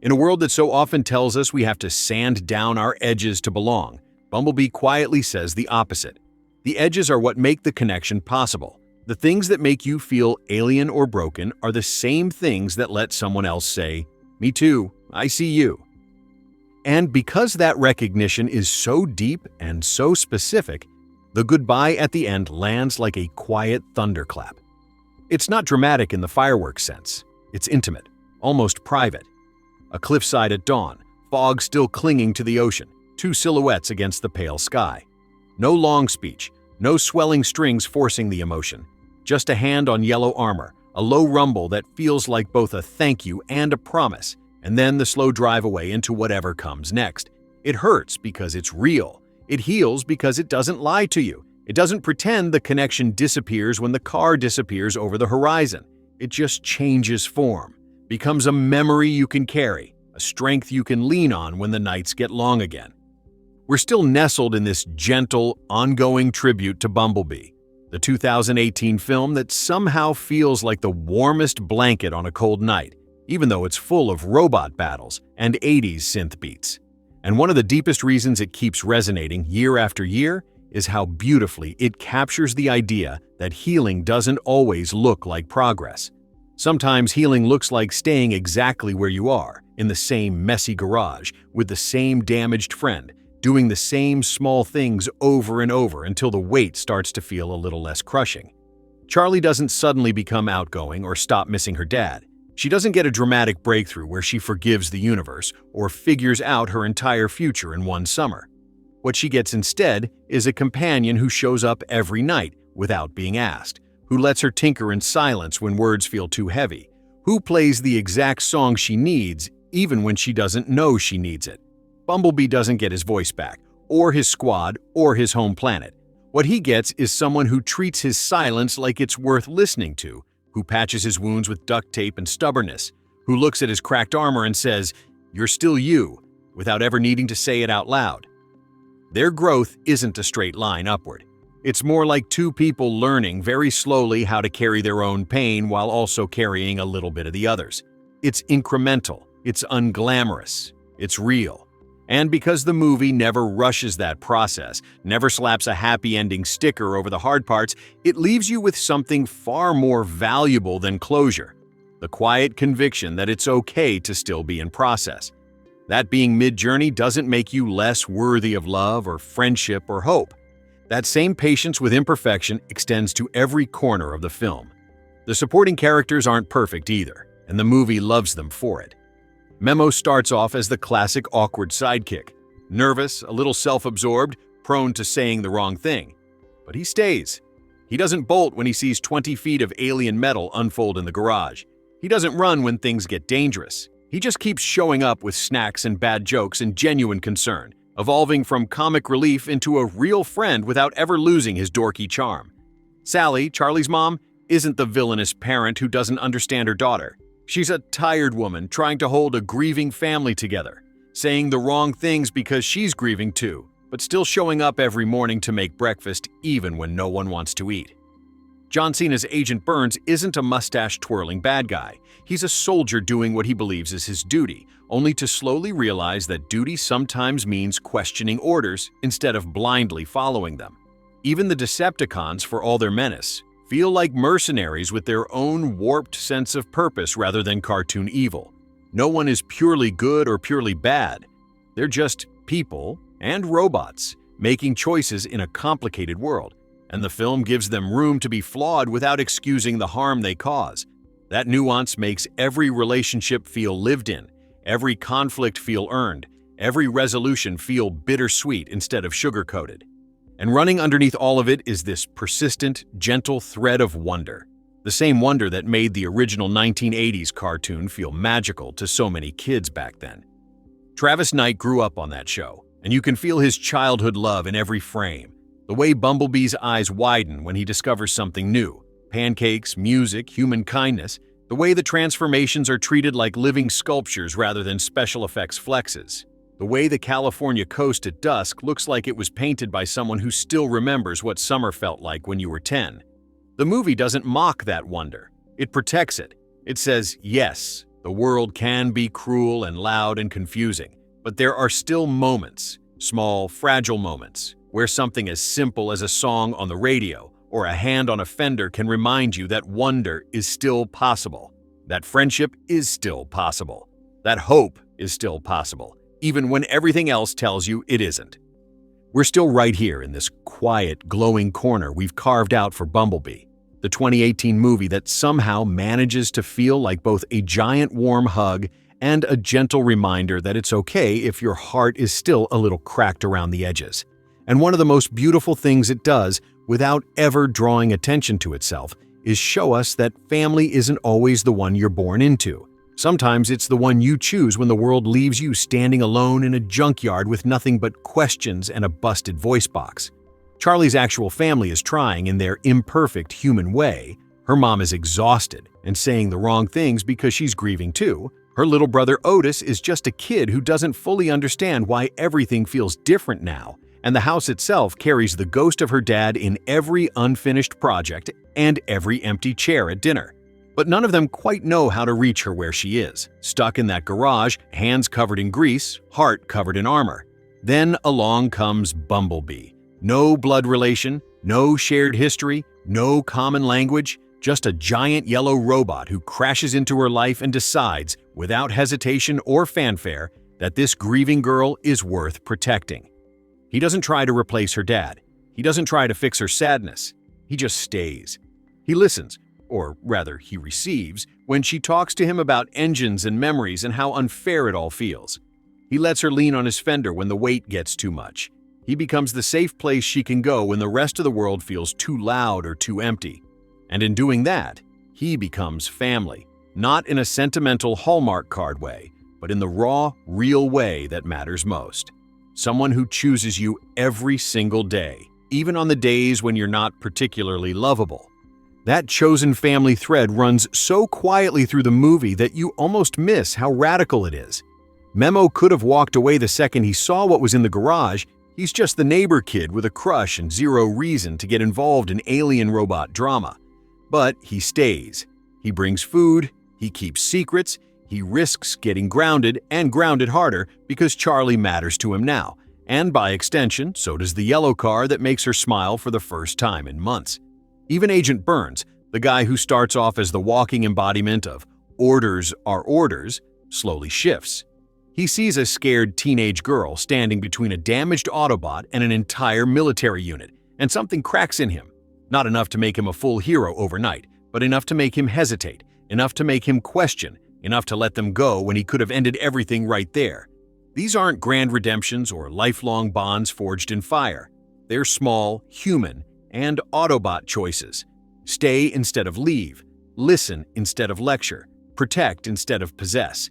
In a world that so often tells us we have to sand down our edges to belong, Bumblebee quietly says the opposite. The edges are what make the connection possible. The things that make you feel alien or broken are the same things that let someone else say, "Me too, I see you." And because that recognition is so deep and so specific, the goodbye at the end lands like a quiet thunderclap. It's not dramatic in the fireworks sense. It's intimate, almost private. A cliffside at dawn, fog still clinging to the ocean, two silhouettes against the pale sky. No long speech, no swelling strings forcing the emotion. Just a hand on yellow armor, a low rumble that feels like both a thank you and a promise, and then the slow drive away into whatever comes next. It hurts because it's real. It heals because it doesn't lie to you. It doesn't pretend the connection disappears when the car disappears over the horizon. It just changes form, becomes a memory you can carry, a strength you can lean on when the nights get long again. We're still nestled in this gentle, ongoing tribute to Bumblebee, the 2018 film that somehow feels like the warmest blanket on a cold night, even though it's full of robot battles and 80s synth beats. And one of the deepest reasons it keeps resonating year after year is how beautifully it captures the idea that healing doesn't always look like progress. Sometimes healing looks like staying exactly where you are, in the same messy garage, with the same damaged friend, doing the same small things over and over until the weight starts to feel a little less crushing. Charlie doesn't suddenly become outgoing or stop missing her dad. She doesn't get a dramatic breakthrough where she forgives the universe or figures out her entire future in one summer. What she gets instead is a companion who shows up every night without being asked, who lets her tinker in silence when words feel too heavy, who plays the exact song she needs even when she doesn't know she needs it. Bumblebee doesn't get his voice back, or his squad, or his home planet. What he gets is someone who treats his silence like it's worth listening to, who patches his wounds with duct tape and stubbornness, who looks at his cracked armor and says, "You're still you," without ever needing to say it out loud. Their growth isn't a straight line upward. It's more like two people learning very slowly how to carry their own pain while also carrying a little bit of the others. It's incremental, it's unglamorous, it's real. And because the movie never rushes that process, never slaps a happy ending sticker over the hard parts, it leaves you with something far more valuable than closure: the quiet conviction that it's okay to still be in process. That being mid-journey doesn't make you less worthy of love or friendship or hope. That same patience with imperfection extends to every corner of the film. The supporting characters aren't perfect either, and the movie loves them for it. Memo starts off as the classic awkward sidekick, nervous, a little self-absorbed, prone to saying the wrong thing. But he stays. He doesn't bolt when he sees 20 feet of alien metal unfold in the garage. He doesn't run when things get dangerous. He just keeps showing up with snacks and bad jokes and genuine concern, evolving from comic relief into a real friend without ever losing his dorky charm. Sally, Charlie's mom, isn't the villainous parent who doesn't understand her daughter. She's a tired woman trying to hold a grieving family together, saying the wrong things because she's grieving too, but still showing up every morning to make breakfast even when no one wants to eat. John Cena's Agent Burns isn't a mustache-twirling bad guy. He's a soldier doing what he believes is his duty, only to slowly realize that duty sometimes means questioning orders instead of blindly following them. Even the Decepticons, for all their menace, feel like mercenaries with their own warped sense of purpose rather than cartoon evil. No one is purely good or purely bad. They're just people and robots making choices in a complicated world, and the film gives them room to be flawed without excusing the harm they cause. That nuance makes every relationship feel lived in, every conflict feel earned, every resolution feel bittersweet instead of sugar-coated. And running underneath all of it is this persistent, gentle thread of wonder. The same wonder that made the original 1980s cartoon feel magical to so many kids back then. Travis Knight grew up on that show, and you can feel his childhood love in every frame. The way Bumblebee's eyes widen when he discovers something new. Pancakes, music, human kindness. The way the transformations are treated like living sculptures rather than special effects flexes. The way the California coast at dusk looks like it was painted by someone who still remembers what summer felt like when you were 10. The movie doesn't mock that wonder. It protects it. It says, yes, the world can be cruel and loud and confusing, but there are still moments, small, fragile moments, where something as simple as a song on the radio or a hand on a fender can remind you that wonder is still possible, that friendship is still possible, that hope is still possible, even when everything else tells you it isn't. We're still right here in this quiet, glowing corner we've carved out for Bumblebee, the 2018 movie that somehow manages to feel like both a giant warm hug and a gentle reminder that it's okay if your heart is still a little cracked around the edges. And one of the most beautiful things it does, without ever drawing attention to itself, is show us that family isn't always the one you're born into. Sometimes it's the one you choose when the world leaves you standing alone in a junkyard with nothing but questions and a busted voice box. Charlie's actual family is trying in their imperfect human way. Her mom is exhausted and saying the wrong things because she's grieving too. Her little brother Otis is just a kid who doesn't fully understand why everything feels different now. And the house itself carries the ghost of her dad in every unfinished project and every empty chair at dinner. But none of them quite know how to reach her where she is, stuck in that garage, hands covered in grease, heart covered in armor. Then along comes Bumblebee. No blood relation, no shared history, no common language, just a giant yellow robot who crashes into her life and decides, without hesitation or fanfare, that this grieving girl is worth protecting. He doesn't try to replace her dad. He doesn't try to fix her sadness. He just stays. He listens, or rather, he receives, when she talks to him about engines and memories and how unfair it all feels. He lets her lean on his fender when the weight gets too much. He becomes the safe place she can go when the rest of the world feels too loud or too empty. And in doing that, he becomes family, not in a sentimental Hallmark card way, but in the raw, real way that matters most. Someone who chooses you every single day, even on the days when you're not particularly lovable. That chosen family thread runs so quietly through the movie that you almost miss how radical it is. Memo could have walked away the second he saw what was in the garage. He's just the neighbor kid with a crush and zero reason to get involved in alien robot drama. But he stays. He brings food, he keeps secrets, he risks getting grounded and grounded harder because Charlie matters to him now. And by extension, so does the yellow car that makes her smile for the first time in months. Even Agent Burns, the guy who starts off as the walking embodiment of orders are orders, slowly shifts. He sees a scared teenage girl standing between a damaged Autobot and an entire military unit, and something cracks in him. Not enough to make him a full hero overnight, but enough to make him hesitate, enough to make him question, enough to let them go when he could have ended everything right there. These aren't grand redemptions or lifelong bonds forged in fire. They're small, human, and Autobot choices. Stay instead of leave, listen instead of lecture, protect instead of possess.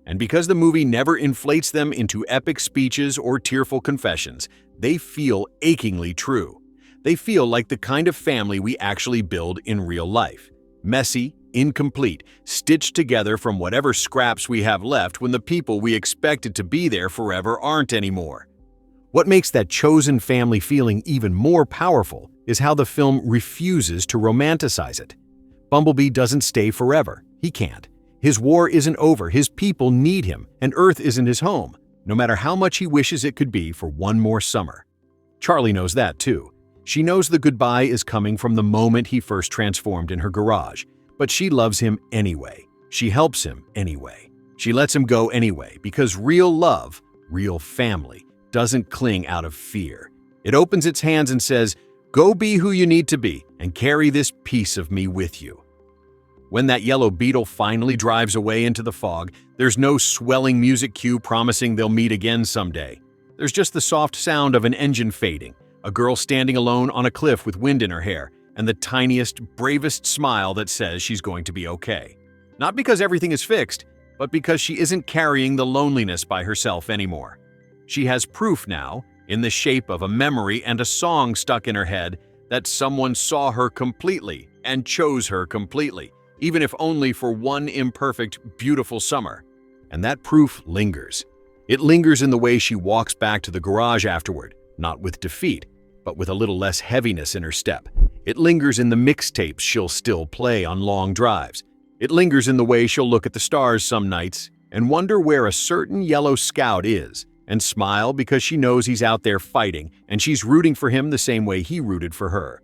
And because the movie never inflates them into epic speeches or tearful confessions, they feel achingly true. They feel like the kind of family we actually build in real life. Messy, incomplete, stitched together from whatever scraps we have left when the people we expected to be there forever aren't anymore. What makes that chosen family feeling even more powerful is how the film refuses to romanticize it. Bumblebee doesn't stay forever. He can't. His war isn't over, his people need him, and Earth isn't his home, no matter how much he wishes it could be for one more summer. Charlie knows that too. She knows the goodbye is coming from the moment he first transformed in her garage, but she loves him anyway. She helps him anyway. She lets him go anyway, because real love, real family, doesn't cling out of fear. It opens its hands and says, "Go be who you need to be, and carry this piece of me with you." When that yellow beetle finally drives away into the fog, there's no swelling music cue promising they'll meet again someday. There's just the soft sound of an engine fading, a girl standing alone on a cliff with wind in her hair, and the tiniest, bravest smile that says she's going to be okay. Not because everything is fixed, but because she isn't carrying the loneliness by herself anymore. She has proof now, in the shape of a memory and a song stuck in her head, that someone saw her completely and chose her completely, even if only for one imperfect, beautiful summer. And that proof lingers. It lingers in the way she walks back to the garage afterward, not with defeat, but with a little less heaviness in her step. It lingers in the mixtapes she'll still play on long drives. It lingers in the way she'll look at the stars some nights and wonder where a certain yellow scout is, and smile because she knows he's out there fighting and she's rooting for him the same way he rooted for her.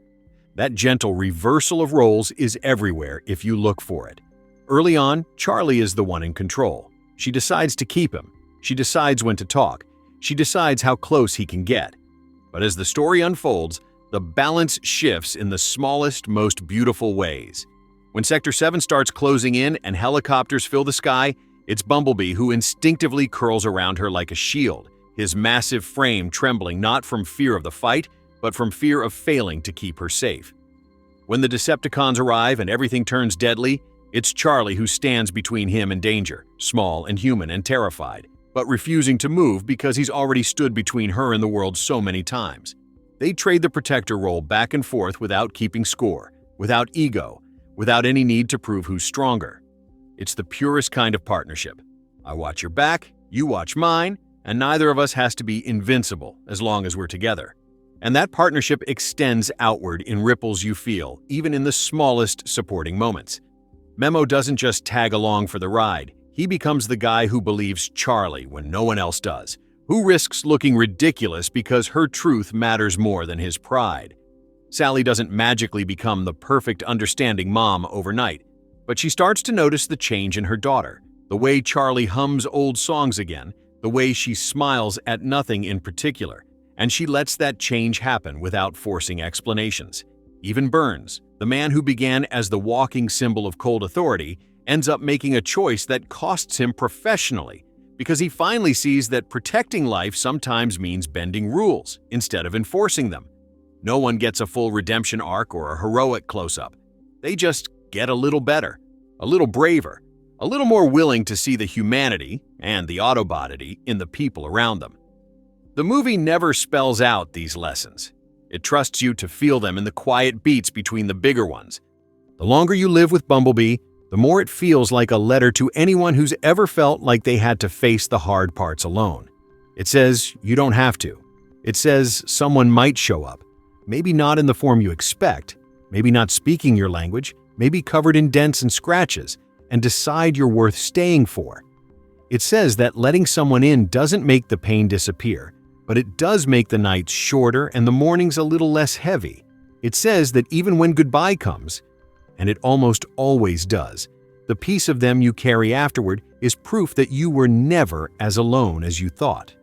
That gentle reversal of roles is everywhere if you look for it. Early on, Charlie is the one in control. She decides to keep him. She decides when to talk. She decides how close he can get. But as the story unfolds, the balance shifts in the smallest, most beautiful ways. When Sector 7 starts closing in and helicopters fill the sky, it's Bumblebee who instinctively curls around her like a shield, his massive frame trembling not from fear of the fight, but from fear of failing to keep her safe. When the Decepticons arrive and everything turns deadly, it's Charlie who stands between him and danger, small and human and terrified, but refusing to move because he's already stood between her and the world so many times. They trade the protector role back and forth without keeping score, without ego, without any need to prove who's stronger. It's the purest kind of partnership. I watch your back, you watch mine, and neither of us has to be invincible as long as we're together. And that partnership extends outward in ripples you feel, even in the smallest supporting moments. Memo doesn't just tag along for the ride. He becomes the guy who believes Charlie when no one else does, who risks looking ridiculous because her truth matters more than his pride. Sally doesn't magically become the perfect understanding mom overnight, but she starts to notice the change in her daughter, the way Charlie hums old songs again, the way she smiles at nothing in particular, and she lets that change happen without forcing explanations. Even Burns, the man who began as the walking symbol of cold authority, ends up making a choice that costs him professionally, because he finally sees that protecting life sometimes means bending rules instead of enforcing them. No one gets a full redemption arc or a heroic close-up. They just get a little better, a little braver, a little more willing to see the humanity and the Autobotity in the people around them. The movie never spells out these lessons. It trusts you to feel them in the quiet beats between the bigger ones. The longer you live with Bumblebee, the more it feels like a letter to anyone who's ever felt like they had to face the hard parts alone. It says you don't have to. It says someone might show up, maybe not in the form you expect, maybe not speaking your language, maybe covered in dents and scratches, and decide you're worth staying for. It says that letting someone in doesn't make the pain disappear, but it does make the nights shorter and the mornings a little less heavy. It says that even when goodbye comes, and it almost always does, the piece of them you carry afterward is proof that you were never as alone as you thought.